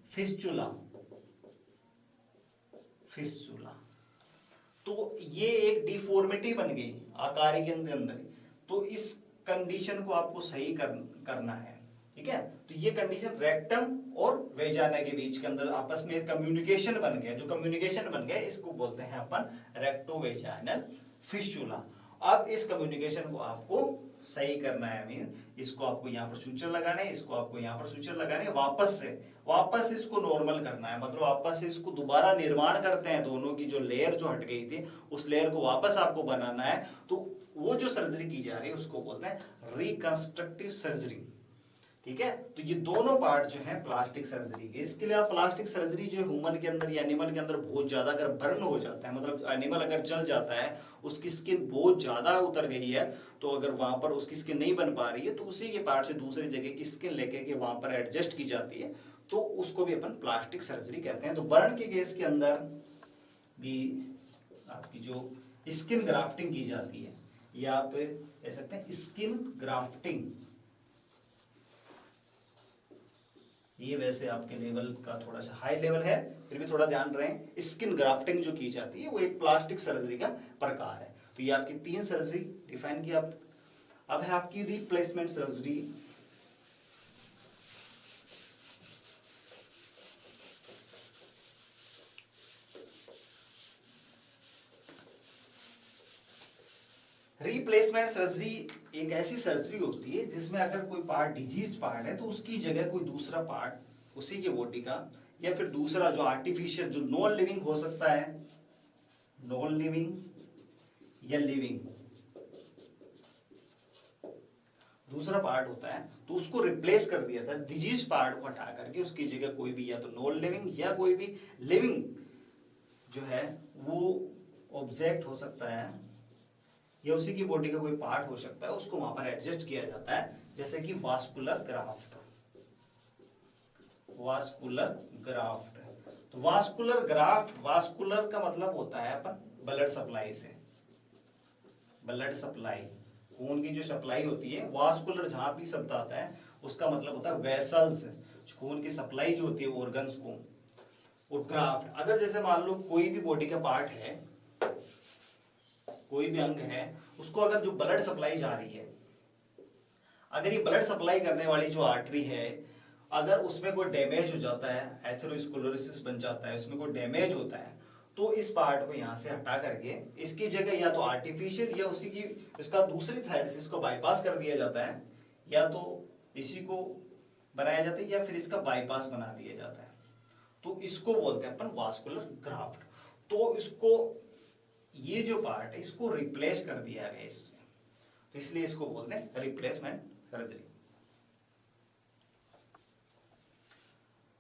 A: फिस्चुला। फिस्चुला। तो ये एक डिफॉर्मिटी बन गई आकार के अंदर। तो इस कंडीशन को आपको सही करना है, ठीक है। तो ये कंडीशन रेक्टम और वेजाइना के बीच के अंदर आपस में कम्युनिकेशन बन गया। जो कम्युनिकेशन बन गया इसको बोलते हैं अपन रेक्टो वेजाइनल फिस्चुला। अब इस कम्युनिकेशन को आपको सही करना है, मीन इसको आपको यहाँ पर सूचर लगाना है, इसको आपको यहाँ पर सूचर लगाना है, वापस इसको नॉर्मल करना है। मतलब वापस इसको दोबारा निर्माण करते हैं, दोनों की जो लेयर जो हट गई थी उस लेयर को वापस आपको बनाना है। तो वो जो सर्जरी की जा रही है उसको बोलते हैं रिकंस्ट्रक्टिव सर्जरी, ठीक है। तो ये दोनों पार्ट जो है प्लास्टिक सर्जरी के। इसके लिए प्लास्टिक सर्जरी जो ह्यूमन के अंदर या एनिमल के अंदर बहुत ज्यादा अगर बर्न हो जाता है, मतलब एनिमल अगर जल जाता है, उसकी स्किन बहुत ज्यादा उतर गई है, तो अगर वहां पर उसकी स्किन नहीं बन पा रही है, तो उसी के पार्ट से दूसरी जगह की स्किन लेके के वहां पर एडजस्ट की जाती है, तो उसको भी अपन प्लास्टिक सर्जरी कहते हैं। तो बर्न के केस के अंदर भी आपकी जो स्किन ग्राफ्टिंग की जाती है, या आप कह सकते हैं स्किन ग्राफ्टिंग। ये वैसे आपके लेवल का थोड़ा सा हाई लेवल है, फिर भी थोड़ा ध्यान रहे। स्किन ग्राफ्टिंग जो की जाती है वो एक प्लास्टिक सर्जरी का प्रकार है। तो ये आपकी 3 सर्जरी डिफाइन किया। अब है आपकी रिप्लेसमेंट सर्जरी। रिप्लेसमेंट सर्जरी एक ऐसी सर्जरी होती है जिसमें अगर कोई पार्ट डिजीज पार्ट है तो उसकी जगह कोई दूसरा पार्ट उसी के बॉडी का, या फिर दूसरा जो आर्टिफिशियल, जो नॉन लिविंग हो सकता है, नॉन लिविंग या लिविंग, दूसरा पार्ट होता है, तो उसको रिप्लेस कर दिया था। डिजीज पार्ट को हटा करके उसकी जगह कोई भी या तो नॉन लिविंग या कोई भी लिविंग जो है वो ऑब्जेक्ट हो सकता है, या उसी की बॉडी का कोई पार्ट हो सकता है, उसको वहां पर एडजस्ट किया जाता है। जैसे कि वास्कुलर ग्राफ्ट। वास्कुलर ग्राफ्ट, तो वास्कुलर ग्राफ्ट, वास्कुलर का मतलब होता है अपन ब्लड सप्लाई से, ब्लड सप्लाई, खून की जो सप्लाई होती है। वास्कुलर जहां भी शब्द आता है उसका मतलब होता है वेसल्स, खून की सप्लाई जो होती है ऑर्गन्स को। और ग्राफ्ट, अगर जैसे मान लो कोई भी बॉडी का पार्ट है, कोई भी अंग है, उसको अगर जो ब्लड सप्लाई जा रही है, अगर ये ब्लड सप्लाई करने वाली जो आर्टरी है, अगर उसमें कोई डैमेज हो जाता है, एथेरोस्क्लेरोसिस बन जाता है, उसमें कोई डैमेज होता है, तो इस पार्ट को यहाँ से हटा करके इसकी जगह या तो आर्टिफिशियल या उसी की इसका दूसरी साइड से इसको बाईपास कर दिया जाता है, या तो इसी को बनाया जाता है या फिर इसका बाईपास बना दिया जाता है। तो इसको बोलते हैं अपन वास्कुलर ग्राफ्ट। तो इसको ये जो पार्ट है इसको रिप्लेस कर दिया गया इससे, तो इसलिए इसको बोलते हैं रिप्लेसमेंट सर्जरी।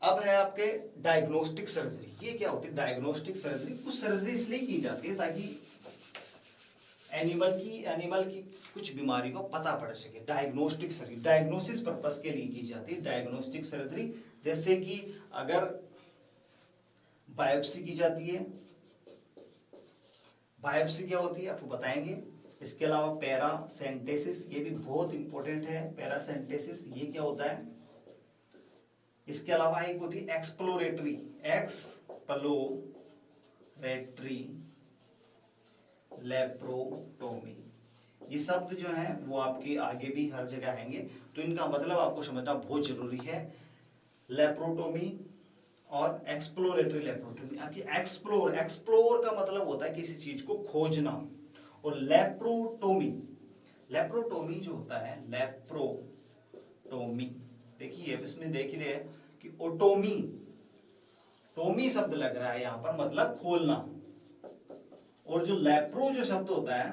A: अब है आपके डायग्नोस्टिक सर्जरी। ये क्या होती है डायग्नोस्टिक सर्जरी? कुछ सर्जरी इसलिए की जाती है ताकि एनिमल की कुछ बीमारी को पता पड़ सके। डायग्नोस्टिक सर्जरी डायग्नोसिस पर्पस के लिए की जाती है डायग्नोस्टिक सर्जरी। जैसे कि अगर बायोप्सी की जाती है, बायोप्सी क्या होती है आपको बताएंगे। इसके अलावा पैरासेंटेसिस, ये भी बहुत इंपॉर्टेंट है। पैरासेंटेसिस ये क्या होता है? इसके अलावा एक होती है एक्सप्लोरेटरी लेप्रोटोमी। ये शब्द जो है वो आपके आगे भी हर जगह आएंगे, तो इनका मतलब आपको समझना बहुत जरूरी है। लेप्रोटोमी और एक्सप्लोरेटरी लेप्रोटोमी। एक्सप्लोर का मतलब होता है किसी चीज को खोजना, और लेप्रोटोमी जो होता है, लेप्रोटोमी देखिए इसमें देख लिया कि टोमी शब्द लग रहा है यहाँ पर, मतलब खोलना। और जो लेप्रो जो शब्द होता है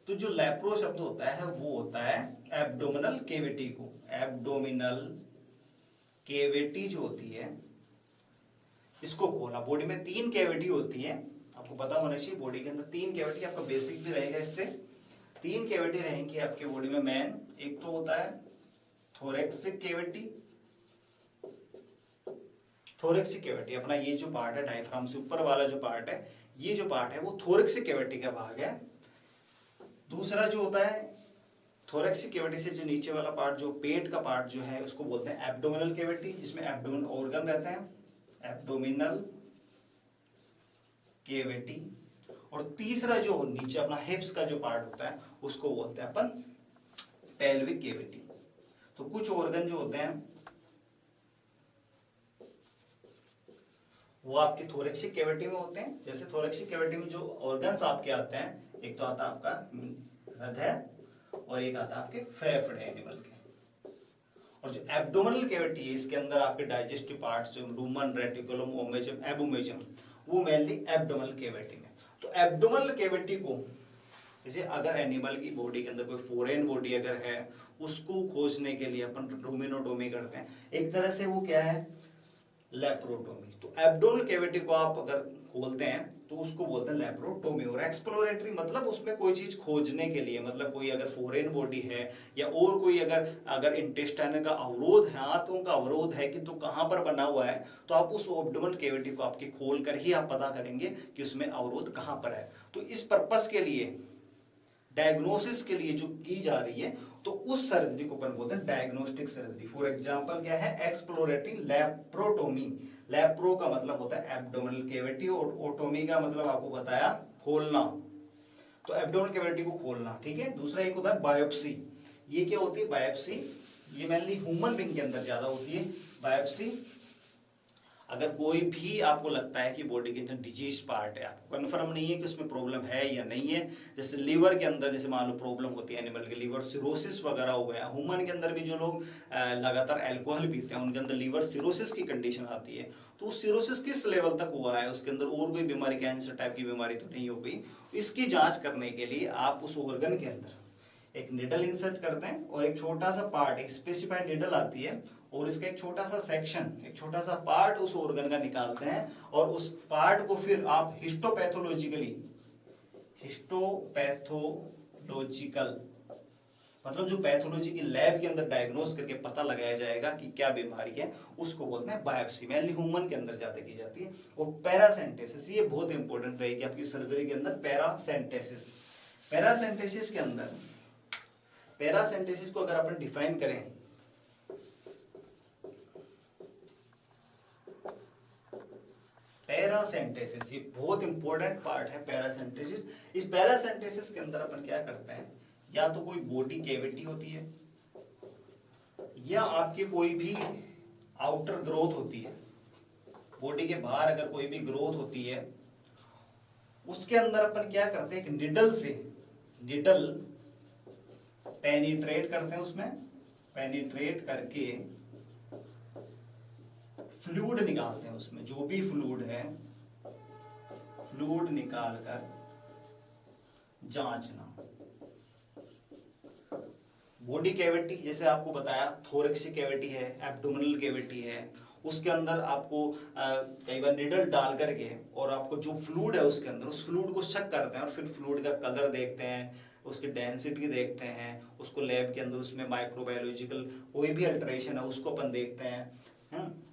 A: तो जो लेप्रो शब्द होता है वो होता है एब्डोमिनल केविटी को। एब्डोमिनल केविटी जो होती है इसको खोलना। बॉडी में 3 कैविटी होती है, आपको पता होना चाहिए। बॉडी के अंदर 3 कैविटी, आपका बेसिक भी रहेगा इससे। 3 कैविटी रहेंगी आपके बॉडी में मेन। एक तो होता है थोरैक्सिक कैविटी, अपना ये जो पार्ट है डायफ्राम से ऊपर वाला जो पार्ट है, ये जो पार्ट है वो थोरैक्सिक कैविटी का भाग है। दूसरा जो होता है थोरैक्सिक कैविटी से जो नीचे वाला पार्ट, जो पेट का पार्ट जो है, उसको बोलते हैं एब्डोमिनल कैविटी, जिसमें एब्डोमिनल ऑर्गन रहते हैं, एब्डोमिनल कैविटी। और तीसरा जो नीचे अपना हिप्स का जो पार्ट होता है उसको बोलते हैं अपन पेल्विक कैविटी। तो कुछ ऑर्गन जो होते हैं वो आपके थोरैक्सिक कैविटी में होते हैं। जैसे थोरैक्सिक कैविटी में जो ऑर्गन्स आपके आते हैं, एक तो आता है आपका हृदय और एक आता है आपके फेफड़े एनिमल के। और जो एब्डोमिनल कैविटी है इसके अंदर आपके डाइजेस्टिव पार्ट्स जो रूमन, रेटिकुलम, ओमेजम, एबुमेजम, वो मेनली एब्डोमिनल कैविटी में। तो एब्डोमिनल कैविटी को जैसे अगर एनिमल की बॉडी के अंदर कोई फॉरेन बॉडी अगर है उसको खोजने के लिए अपन रूमिनोटोमी करते हैं। एक तरह से वो क्या है लेप्रोटोमी। तो एब्डोमिनल कैविटी को आप अगर खोलते हैं तो उसको बोलते हैं लेप्रोटोमी। और एक्सप्लोरेटरी मतलब उसमें कोई चीज खोजने के लिए, मतलब कोई अगर फॉरेन बॉडी है या और कोई अगर इंटेस्टाइन का अवरोध है, आंतों का अवरोध है कि तो कहाँ पर बना हुआ है, तो आप उस एब्डोमिनल कैविटी को आपके खोल कर ही आप पता करेंगे कि उसमें अवरोध कहाँ पर है। तो इस पर्पस के लिए, डायग्नोसिस के लिए जो की जा रही है, तो उस सर्जरी को अपन बोलते हैं डायग्नोस्टिक सर्जरी। फॉर एग्जांपल क्या है? Exploratory laparotomy. लेप्रो का मतलब होता है एब्डोमिनल कैविटी और ओटोमी का मतलब आपको बताया खोलना। तो एब्डोमिनल कैविटी को खोलना, ठीक है। दूसरा एक होता है बायोप्सी। ये क्या होती है बायोप्सी? ये मेनली ह्यूमन बीइंग के अंदर ज्यादा होती है बायोप्सी। अगर कोई भी आपको लगता है कि बॉडी के अंदर डिजीज पार्ट है, आपको कंफर्म नहीं है कि उसमें प्रॉब्लम है या नहीं है, जैसे लीवर के अंदर जैसे मान लो प्रॉब्लम होती है एनिमल के, लीवर सिरोसिस वगैरह हो गया। ह्यूमन के अंदर भी जो लोग लगातार अल्कोहल पीते हैं उनके अंदर लीवर सिरोसिस की कंडीशन आती है। तो उस सिरोसिस किस लेवल तक हुआ है, उसके अंदर और कोई बीमारी, कैंसर टाइप की बीमारी तो नहीं हो गई, इसकी जाँच करने के लिए आप उस ऑर्गन के अंदर एक निडल इंसर्ट करते हैं और एक छोटा सा पार्ट, एक स्पेसिफाइड निडल आती है और इसका एक छोटा सा सेक्शन, एक छोटा सा पार्ट उस ऑर्गन का निकालते हैं और उस पार्ट को फिर आप हिस्टोपैथोलॉजिकल मतलब जो पैथोलॉजी की लैब के अंदर डायग्नोस करके पता लगाया जाएगा कि क्या बीमारी है, उसको बोलते हैं बायोप्सी। मेनली ह्यूमन के अंदर ज्यादा की जाती है। और पैरासेंटेसिस, ये बहुत इंपॉर्टेंट रहेगी आपकी सर्जरी के अंदर। पैरासेंटेसिस के अंदर, पैरासेंटेसिस को अगर अपन डिफाइन करें, पैरासेंटेसिस ये बहुत इंपॉर्टेंट पार्ट है। पैरासेंटेसिस, इस पैरासेंटेसिस के अंदर अपन क्या करते हैं, या तो कोई बॉडी कैविटी होती है या आपकी कोई भी आउटर ग्रोथ होती है, बॉडी के बाहर अगर कोई भी ग्रोथ होती है, उसके अंदर अपन क्या करते हैं, एक निडल से, निडल पेनिट्रेट करते हैं, उसमें पेनिट्रेट करके फ्लूइड निकालते हैं, उसमें जो भी फ्लूइड है, फ्लूइड निकाल कर जांचना। बॉडी कैविटी जैसे आपको बताया, थोरैक्स कैविटी है, एब्डोमिनल कैविटी है, उसके अंदर आपको कई बार निडल डाल करके और आपको जो फ्लूइड है उसके अंदर, उस फ्लूइड को चेक करते हैं और फिर फ्लूइड का कलर देखते हैं, उसकी डेंसिटी देखते हैं, उसको लैब के अंदर उसमें माइक्रोबायोलॉजिकल कोई भी अल्टरेशन है उसको अपन देखते हैं।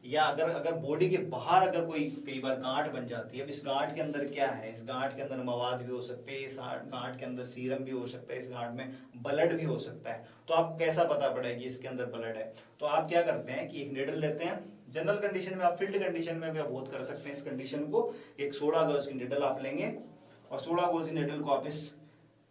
A: या अगर बॉडी के बाहर अगर कोई कई बार गांठ बन जाती है, अब इस गांठ के अंदर क्या है, इस गांठ के अंदर मवाद भी हो सकते हैं, इस गांठ के अंदर सीरम भी हो सकता है, इस गांठ में ब्लड भी हो सकता है, तो आपको कैसा पता पड़ेगा कि इसके अंदर ब्लड है? तो आप क्या करते हैं कि एक निडल लेते हैं, जनरल कंडीशन में, आप फील्ड कंडीशन में भी आप बहुत कर सकते हैं इस कंडीशन को। एक 16 गज की निडल आप लेंगे और 16 गज की निडल को आप इस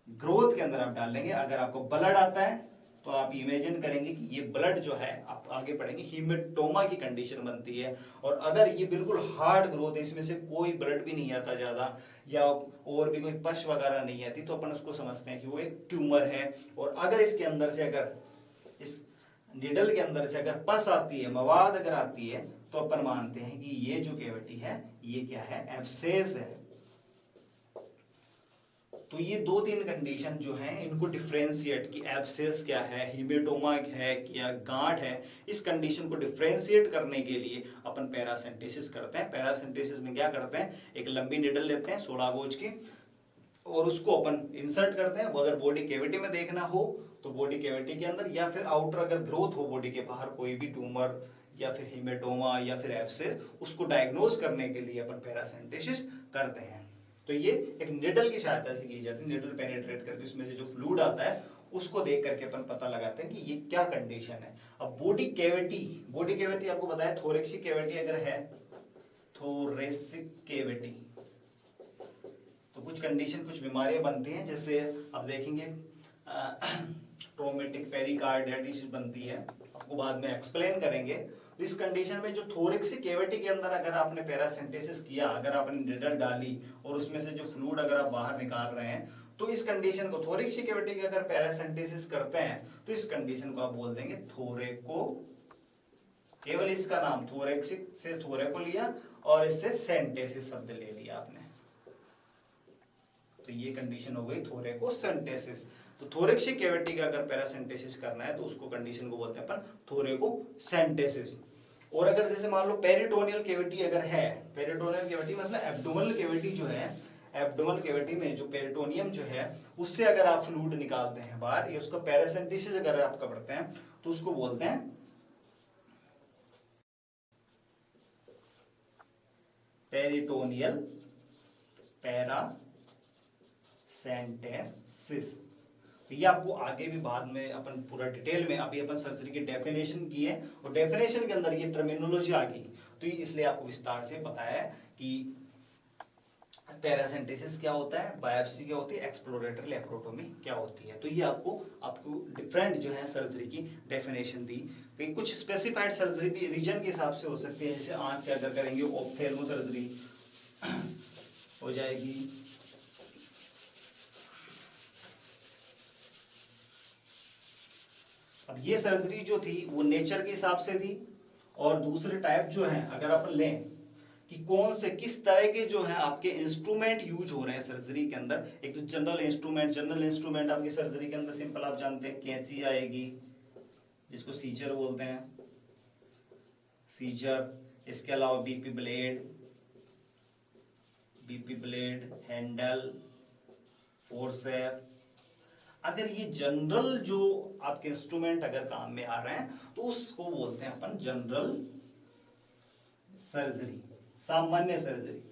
A: ग्रोथ के अंदर आप डाल लेंगे। अगर आपको ब्लड आता है तो आप इमेजिन करेंगे कि ये ब्लड जो है, आप आगे पढ़ेंगे, हीमेटोमा की कंडीशन बनती है। और अगर ये बिल्कुल हार्ड ग्रोथ है, इसमें से कोई ब्लड भी नहीं आता ज़्यादा, या और भी कोई पश वगैरह नहीं आती, तो अपन उसको समझते हैं कि वो एक ट्यूमर है। और अगर इसके अंदर से, अगर इस निडल के अंदर से अगर पस आती है, मवाद अगर आती है, तो अपन मानते हैं कि ये जो कैविटी है ये क्या है, एब्सेस है। तो ये 2-3 कंडीशन जो हैं इनको डिफ्रेंशिएट, कि एब्सेस क्या है, हीमेटोमा है या गांठ है, इस कंडीशन को डिफ्रेंशिएट करने के लिए अपन पैरासिंथेसिस करते हैं। पैरासिंथेसिस में क्या करते हैं, एक लंबी निडल लेते हैं 16 गोज की और उसको अपन इंसर्ट करते हैं। अगर बॉडी कैविटी में देखना हो तो बॉडी कैविटी के अंदर, या फिर आउटर अगर ग्रोथ हो बॉडी के बाहर कोई भी ट्यूमर या फिर हीमेटोमा या फिर एब्सेस, उसको डायग्नोज करने के लिए अपन पैरासिंथेसिस करते हैं। तो ये एक निडल की सहायता से की जाती है, निडल पेनिट्रेट करके उसमें से जो फ्लूइड आता है उसको देख करके अपन पता लगाते हैं कि ये क्या कंडीशन है। अब बॉडी कैविटी आपको बताया, थोरैक्सिक कैविटी अगर है, थोरैसिक कैविटी, तो कुछ कंडीशन, कुछ बीमारियां बनती हैं, जैसे आप देखेंगे ट्रोमेटिक पेरिकार्डिटिस बनती है, आपको बाद में एक्सप्लेन करेंगे। तो इस कंडीशन में जो थोरैक्सिक कैविटी के अंदर अगर आपने पैरासिंथेसिस किया, अगर आपने निडल डाली और उसमें से जो फ्लूइड अगर आप बाहर निकाल रहे हैं, तो इस कंडीशन को, थोरैक्सिक कैविटी की अगर पैरासिंथेसिस करते हैं तो इस कंडीशन को आप बोल देंगे थोरैको, केवल इसका नाम थोरैक्सिक से थोरैको लिया और इससे सेंटेसिस शब्द ले लिया आपने, तो ये कंडीशन हो गई थोरैकोसेंटेसिस। तो थोरैक्सिक कैविटी का अगर पैरासिंथेसिस करना है तो उसको कंडीशन को बोलते हैं अपन थोरैकोसेंटेसिस। और अगर जैसे मान लो पेरिटोनियल कैविटी अगर है, पेरिटोनियल कैविटी मतलब एब्डोमिनल कैविटी जो है, एब्डोमिनल कैविटी में जो पेरिटोनियम जो है उससे अगर आप फ्लूइड निकालते हैं बाहर, या उसका पैरासिंथेसिस अगर आप करते हैं तो उसको बोलते हैं पेरिटोनियल पैरासिंथेसिस। तो ये आपको आगे भी बाद में अपन पूरा डिटेल में, अभी अपन सर्जरी की डेफिनेशन की है और डेफिनेशन के अंदर ये टर्मिनोलॉजी आ गई, तो ये इसलिए आपको विस्तार से बताया है कि पैरासिंथेसिस क्या होता है, बायोप्सी क्या होती है, एक्सप्लोरेटरी लेप्रोटोमी क्या होती है। तो ये आपको डिफरेंट जो है सर्जरी की डेफिनेशन दी। कई कुछ स्पेसिफाइड सर्जरी भी रीजन के हिसाब से हो सकती है, जैसे आंख के अगर करेंगे ऑप्थेल्मो सर्जरी हो जाएगी, अब ये सर्जरी जो थी वो नेचर के हिसाब से थी। और दूसरे टाइप जो है अगर अपन लें कि कौन से किस तरह के जो है आपके इंस्ट्रूमेंट यूज हो रहे हैं सर्जरी के अंदर, एक तो जनरल इंस्ट्रूमेंट आपकी सर्जरी के अंदर सिंपल आप जानते हैं कैंची आएगी जिसको सीजर बोलते हैं, सीजर, इसके अलावा बीपी ब्लेड, हैंडल, फोर्सेप। अगर ये जनरल जो आपके इंस्ट्रूमेंट अगर काम में आ रहे हैं तो उसको बोलते हैं अपन जनरल सर्जरी, सामान्य सर्जरी।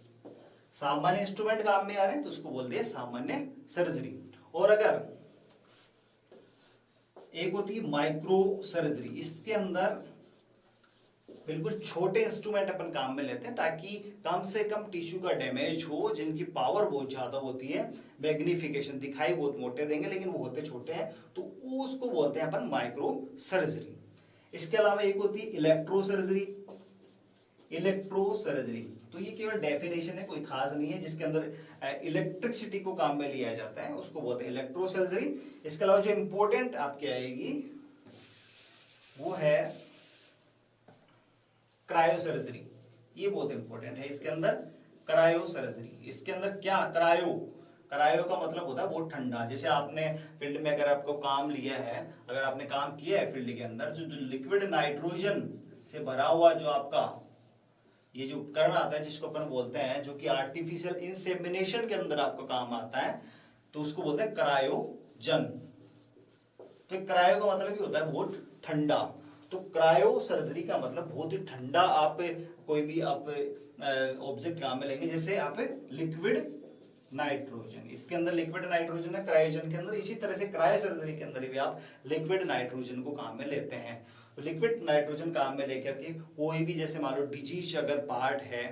A: सामान्य इंस्ट्रूमेंट काम में आ रहे हैं तो उसको बोलते हैं सामान्य सर्जरी। और अगर एक होती है माइक्रो सर्जरी, इसके अंदर बिल्कुल छोटे इंस्ट्रूमेंट अपन काम में लेते हैं ताकि कम से कम टिश्यू का डैमेज हो, जिनकी पावर बहुत ज्यादा होती है, मैग्निफिकेशन दिखाई बहुत मोटे देंगे लेकिन वो होते छोटे हैं, तो उसको बोलते हैं अपन माइक्रो सर्जरी। इसके अलावा एक होती है इलेक्ट्रो सर्जरी, इलेक्ट्रो सर्जरी, तो ये केवल डेफिनेशन है, कोई खास नहीं है। जिसके अंदर इलेक्ट्रिसिटी को काम में लिया जाता है उसको बोलते हैं इलेक्ट्रो सर्जरी। इसके अलावा जो इंपॉर्टेंट आपके आएगी वो है क्रायो सर्जरी, ये बहुत इंपॉर्टेंट है। इसके अंदर क्रायो सर्जरी, इसके अंदर क्या क्रायो, क्रायो का मतलब होता है बहुत ठंडा। जैसे आपने फील्ड में अगर आपको काम लिया है, अगर आपने काम किया है फील्ड के अंदर, जो लिक्विड नाइट्रोजन से भरा हुआ जो आपका ये जो उपकरण आता है जिसको अपन बोलते हैं, जो कि आर्टिफिशियल इंसेमिनेशन के अंदर आपको काम आता है, तो उसको बोलते हैं क्रायोजन। तो क्रायो का मतलब ये होता है बहुत ठंडा। तो क्रायो सर्जरी का मतलब बहुत ही ठंडा आप कोई भी आप ऑब्जेक्ट काम में लेंगे, जैसे आप लिक्विड नाइट्रोजन, इसके अंदर लिक्विड नाइट्रोजन है क्रायोजन के अंदर। इसी तरह से क्रायो सर्जरी के अंदर भी आप लिक्विड नाइट्रोजन को काम में लेते हैं। तो लिक्विड नाइट्रोजन काम में लेकर के कोई भी, जैसे मान लो डिजीज अगर पार्ट है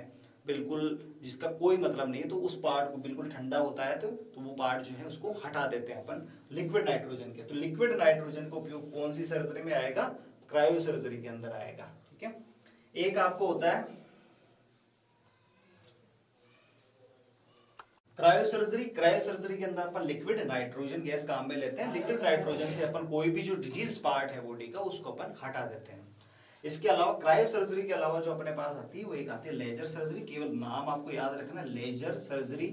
A: बिल्कुल जिसका कोई मतलब नहीं है, तो उस पार्ट को बिल्कुल ठंडा होता है तो वो पार्ट जो है उसको हटा देते हैं अपन लिक्विड नाइट्रोजन के। तो लिक्विड नाइट्रोजन का उपयोग कौन सी सर्जरी में आएगा, क्रायो सर्जरी के अंदर आएगा। ठीक है, एक आपको होता है क्रायो सर्जरी। क्रायो सर्जरी के अंदर अपन लिक्विड नाइट्रोजन गैस काम में लेते हैं। लिक्विड नाइट्रोजन से अपन कोई भी जो डिजीज पार्ट है बॉडी का उसको अपन हटा देते हैं। इसके अलावा क्रायो सर्जरी के अलावा जो अपने पास आती है वो एक आती है लेजर सर्जरी। केवल नाम आपको याद रखना, लेजर सर्जरी,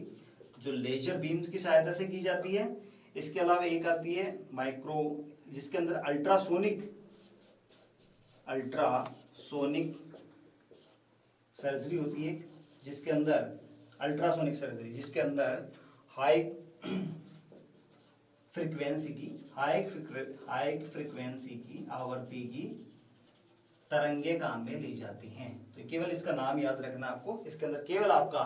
A: जो लेजर बीम्स की सहायता से की जाती है। इसके अलावा एक आती है माइक्रो, जिसके अंदर अल्ट्रासोनिक सर्जरी होती है, जिसके अंदर अल्ट्रासोनिक सर्जरी, जिसके अंदर हाई फ्रीक्वेंसी की आवृत्ति की तरंगे काम में ली जाती हैं। तो केवल इसका नाम याद रखना आपको। इसके अंदर केवल आपका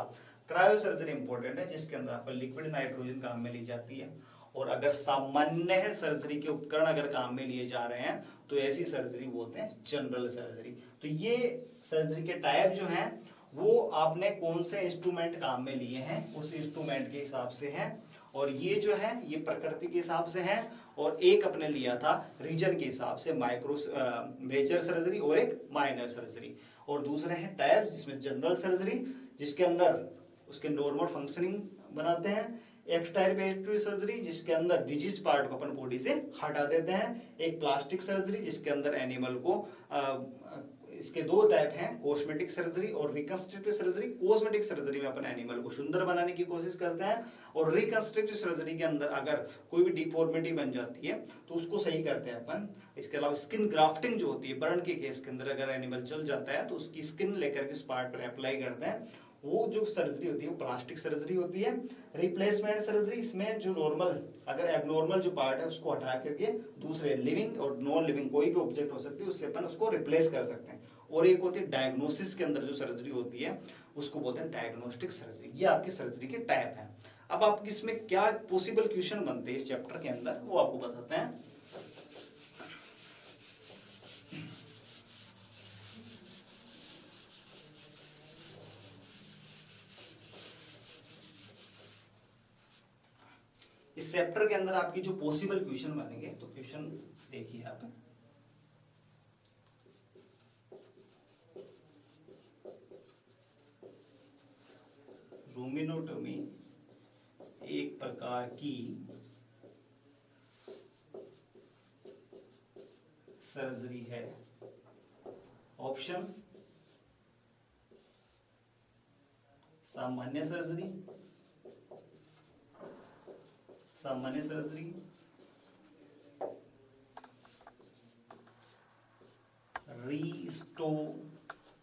A: क्रायो सर्जरी इंपॉर्टेंट है, जिसके अंदर आपका लिक्विड नाइट्रोजन काम में ली जाती है। और अगर सामान्य सर्जरी के उपकरण अगर काम में लिए जा रहे हैं तो ऐसी सर्जरी बोलते हैं जनरल सर्जरी। तो ये सर्जरी के टाइप जो हैं वो आपने कौन से इंस्ट्रूमेंट काम में लिए हैं उस इंस्ट्रूमेंट के हिसाब से हैं। और ये जो है ये प्रकृति के हिसाब से है, और एक अपने लिया था रीजन के हिसाब से, मेजर सर्जरी और एक माइनर सर्जरी। और दूसरे हैं टाइप, जिसमें जनरल सर्जरी जिसके अंदर उसके नॉर्मल फंक्शनिंग बनाते हैं, एक्सटायरपेटरी सर्जरी जिसके अंदर डिजीज पार्ट को अपन बॉडी से हटा देते हैं, एक प्लास्टिक सर्जरी जिसके अंदर एनिमल को इसके दो टाइप हैं, कॉस्मेटिक सर्जरी और रिकंस्ट्रक्टिव सर्जरी। कॉस्मेटिक सर्जरी में अपन एनिमल को सुंदर बनाने की कोशिश करते हैं, और रिकंस्ट्रक्टिव सर्जरी के अंदर अगर कोई भी डिफॉर्मिटी बन जाती है तो उसको सही करते हैं अपन। इसके अलावा स्किन ग्राफ्टिंग जो होती है, बर्न के केस के अंदर अगर एनिमल जल जाता है तो उसकी स्किन लेकर के उस पार्ट पर अप्लाई करते हैं, वो जो सर्जरी होती है वो प्लास्टिक सर्जरी होती है। रिप्लेसमेंट सर्जरी, इसमें जो नॉर्मल अगर एबनॉर्मल जो पार्ट है उसको हटा करके दूसरे लिविंग और नॉन लिविंग कोई भी ऑब्जेक्ट हो सकती है उससे अपन उसको रिप्लेस कर सकते हैं। और एक होती है डायग्नोसिस के अंदर जो सर्जरी होती है उसको बोलते हैं डायग्नोस्टिक सर्जरी। ये आपकी सर्जरी के टाइप है। अब आप इसमें क्या पॉसिबल क्वेश्चन बनते हैं इस चैप्टर के अंदर वो आपको बताते हैं। इस चैप्टर के अंदर आपकी जो पॉसिबल क्वेश्चन बनेंगे, तो क्वेश्चन देखिए आप। रूमेनोटॉमी एक प्रकार की सर्जरी है। ऑप्शन सामान्य surgery,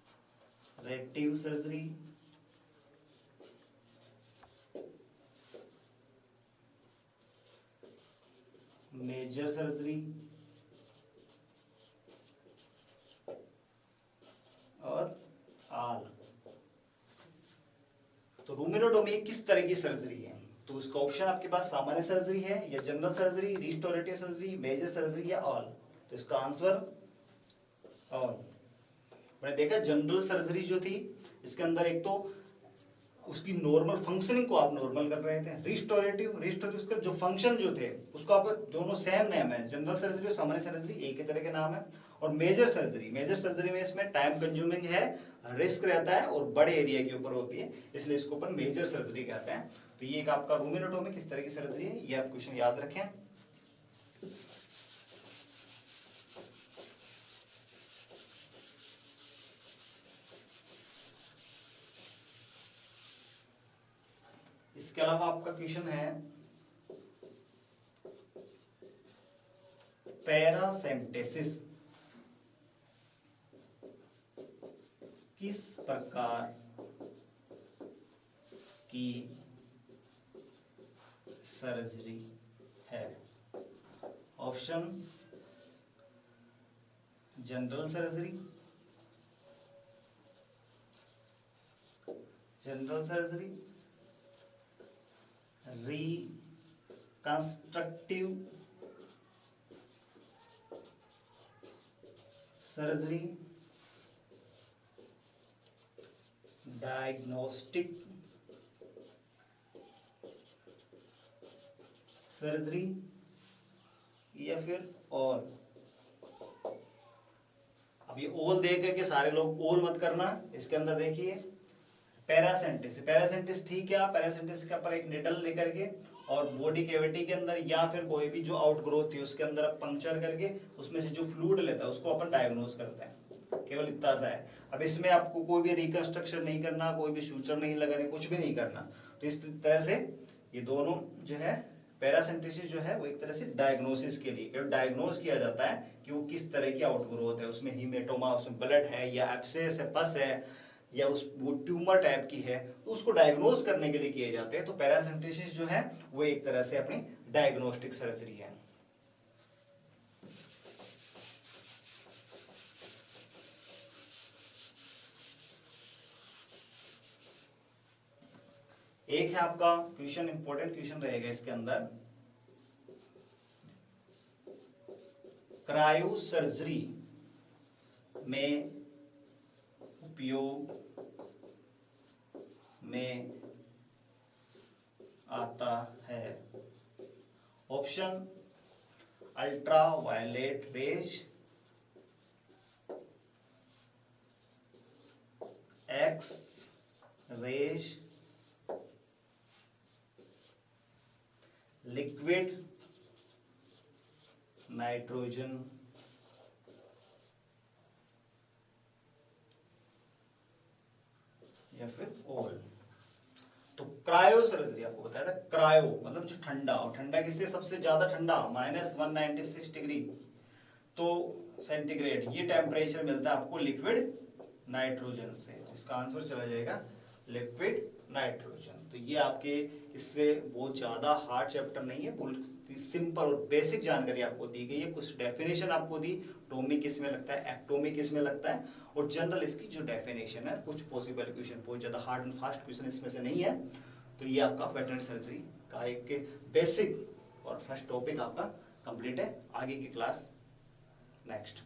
A: restorative surgery, major surgery और आल। तो रूमेनोटॉमी किस तरह की सर्जरी है, तो उसका ऑप्शन आपके पास सामान्य सर्जरी है या general surgery, restorative surgery, major surgery या ऑल। तो इसका आंसर ऑल। मैंने देखा जनरल सर्जरी जो थी इसके अंदर एक तो उसकी नॉर्मल फंक्शनिंग को आप नॉर्मल कर रहे थे। रिस्टोरेटिव उसके जो फंक्शन जो थे उसको आप दोनों सेम नेम है, जनरल सर्जरी और सामान्य सर्जरी एक ही तरह के नाम है। और मेजर सर्जरी में इसमें टाइम कंज्यूमिंग है, रिस्क रहता है और बड़े एरिया के ऊपर होती है, इसलिए इसको अपन मेजर सर्जरी कहते हैं। तो ये एक आपका रूमेटोमी किस तरह की सर्जरी है, ये आप क्वेश्चन याद रखें। इसके अलावा आपका क्वेश्चन है पैरासेंटेसिस किस प्रकार की सर्जरी है। Option general surgery, reconstructive surgery, diagnostic surgery या फिर ऑल। अब ये ऑल देख करके सारे लोग ऑल मत करना, इसके अंदर देखिए पैरासेंटिस थी क्या, पैरासेंटिस के ऊपर एक निडल लेकर के और बॉडी कैविटी के अंदर या फिर कोई भी जो आउटग्रोथ थी उसके अंदर पंक्चर करके उसमें से जो फ्लूइड लेता है उसको अपन डायग्नोस करते हैं, केवल इतना सा है। अब इसमें आपको कोई भी रिकंस्ट्रक्शन नहीं करना, कोई भी सूचर नहीं लगाने, कुछ भी नहीं करना। तो इस तरह से ये दोनों जो है पैरासेंटिसिस जो है वो एक तरह से डायग्नोसिस के लिए डायग्नोस किया जाता है कि वो किस तरह की आउटग्रोथ है, उसमें हीमेटोमा, उसमें ब्लड है या एब्सेस है, पस है या वो ट्यूमर टाइप की है, तो उसको डायग्नोस करने के लिए किए जाते हैं। तो पैरासेंटिसिस जो है वो एक तरह से अपनी डायग्नोस्टिक सर्जरी है। एक है आपका क्वेश्चन, इंपॉर्टेंट क्वेश्चन रहेगा इसके अंदर, क्रायो सर्जरी में उपयोग में आता है। Option ultra violet rays, x rays, liquid nitrogen या फिर ऑल। तो क्रायो सर्जरी आपको बताया था, क्रायो मतलब जो ठंडा, और ठंडा किससे सबसे ज्यादा ठंडा -196 डिग्री तो सेंटीग्रेड, ये टेम्परेचर मिलता है आपको लिक्विड नाइट्रोजन से। तो इसका आंसर चला जाएगा लिक्विड नाइट्रोजन। तो ये आपके इससे बहुत ज़्यादा हार्ड चैप्टर नहीं है, बहुत सिंपल और बेसिक जानकारी आपको दी गई है। कुछ डेफिनेशन आपको दी, टोमी किस में लगता है, एक्टोमी किस में लगता है, और जनरल इसकी जो डेफिनेशन है। कुछ पॉसिबल क्वेश्चन, बहुत ज़्यादा हार्ड एंड फास्ट क्वेश्चन इसमें से नहीं है। तो ये आपका वेटरनरी सर्जरी का एक बेसिक और फर्स्ट टॉपिक आपका कंप्लीट है। आगे की क्लास नेक्स्ट।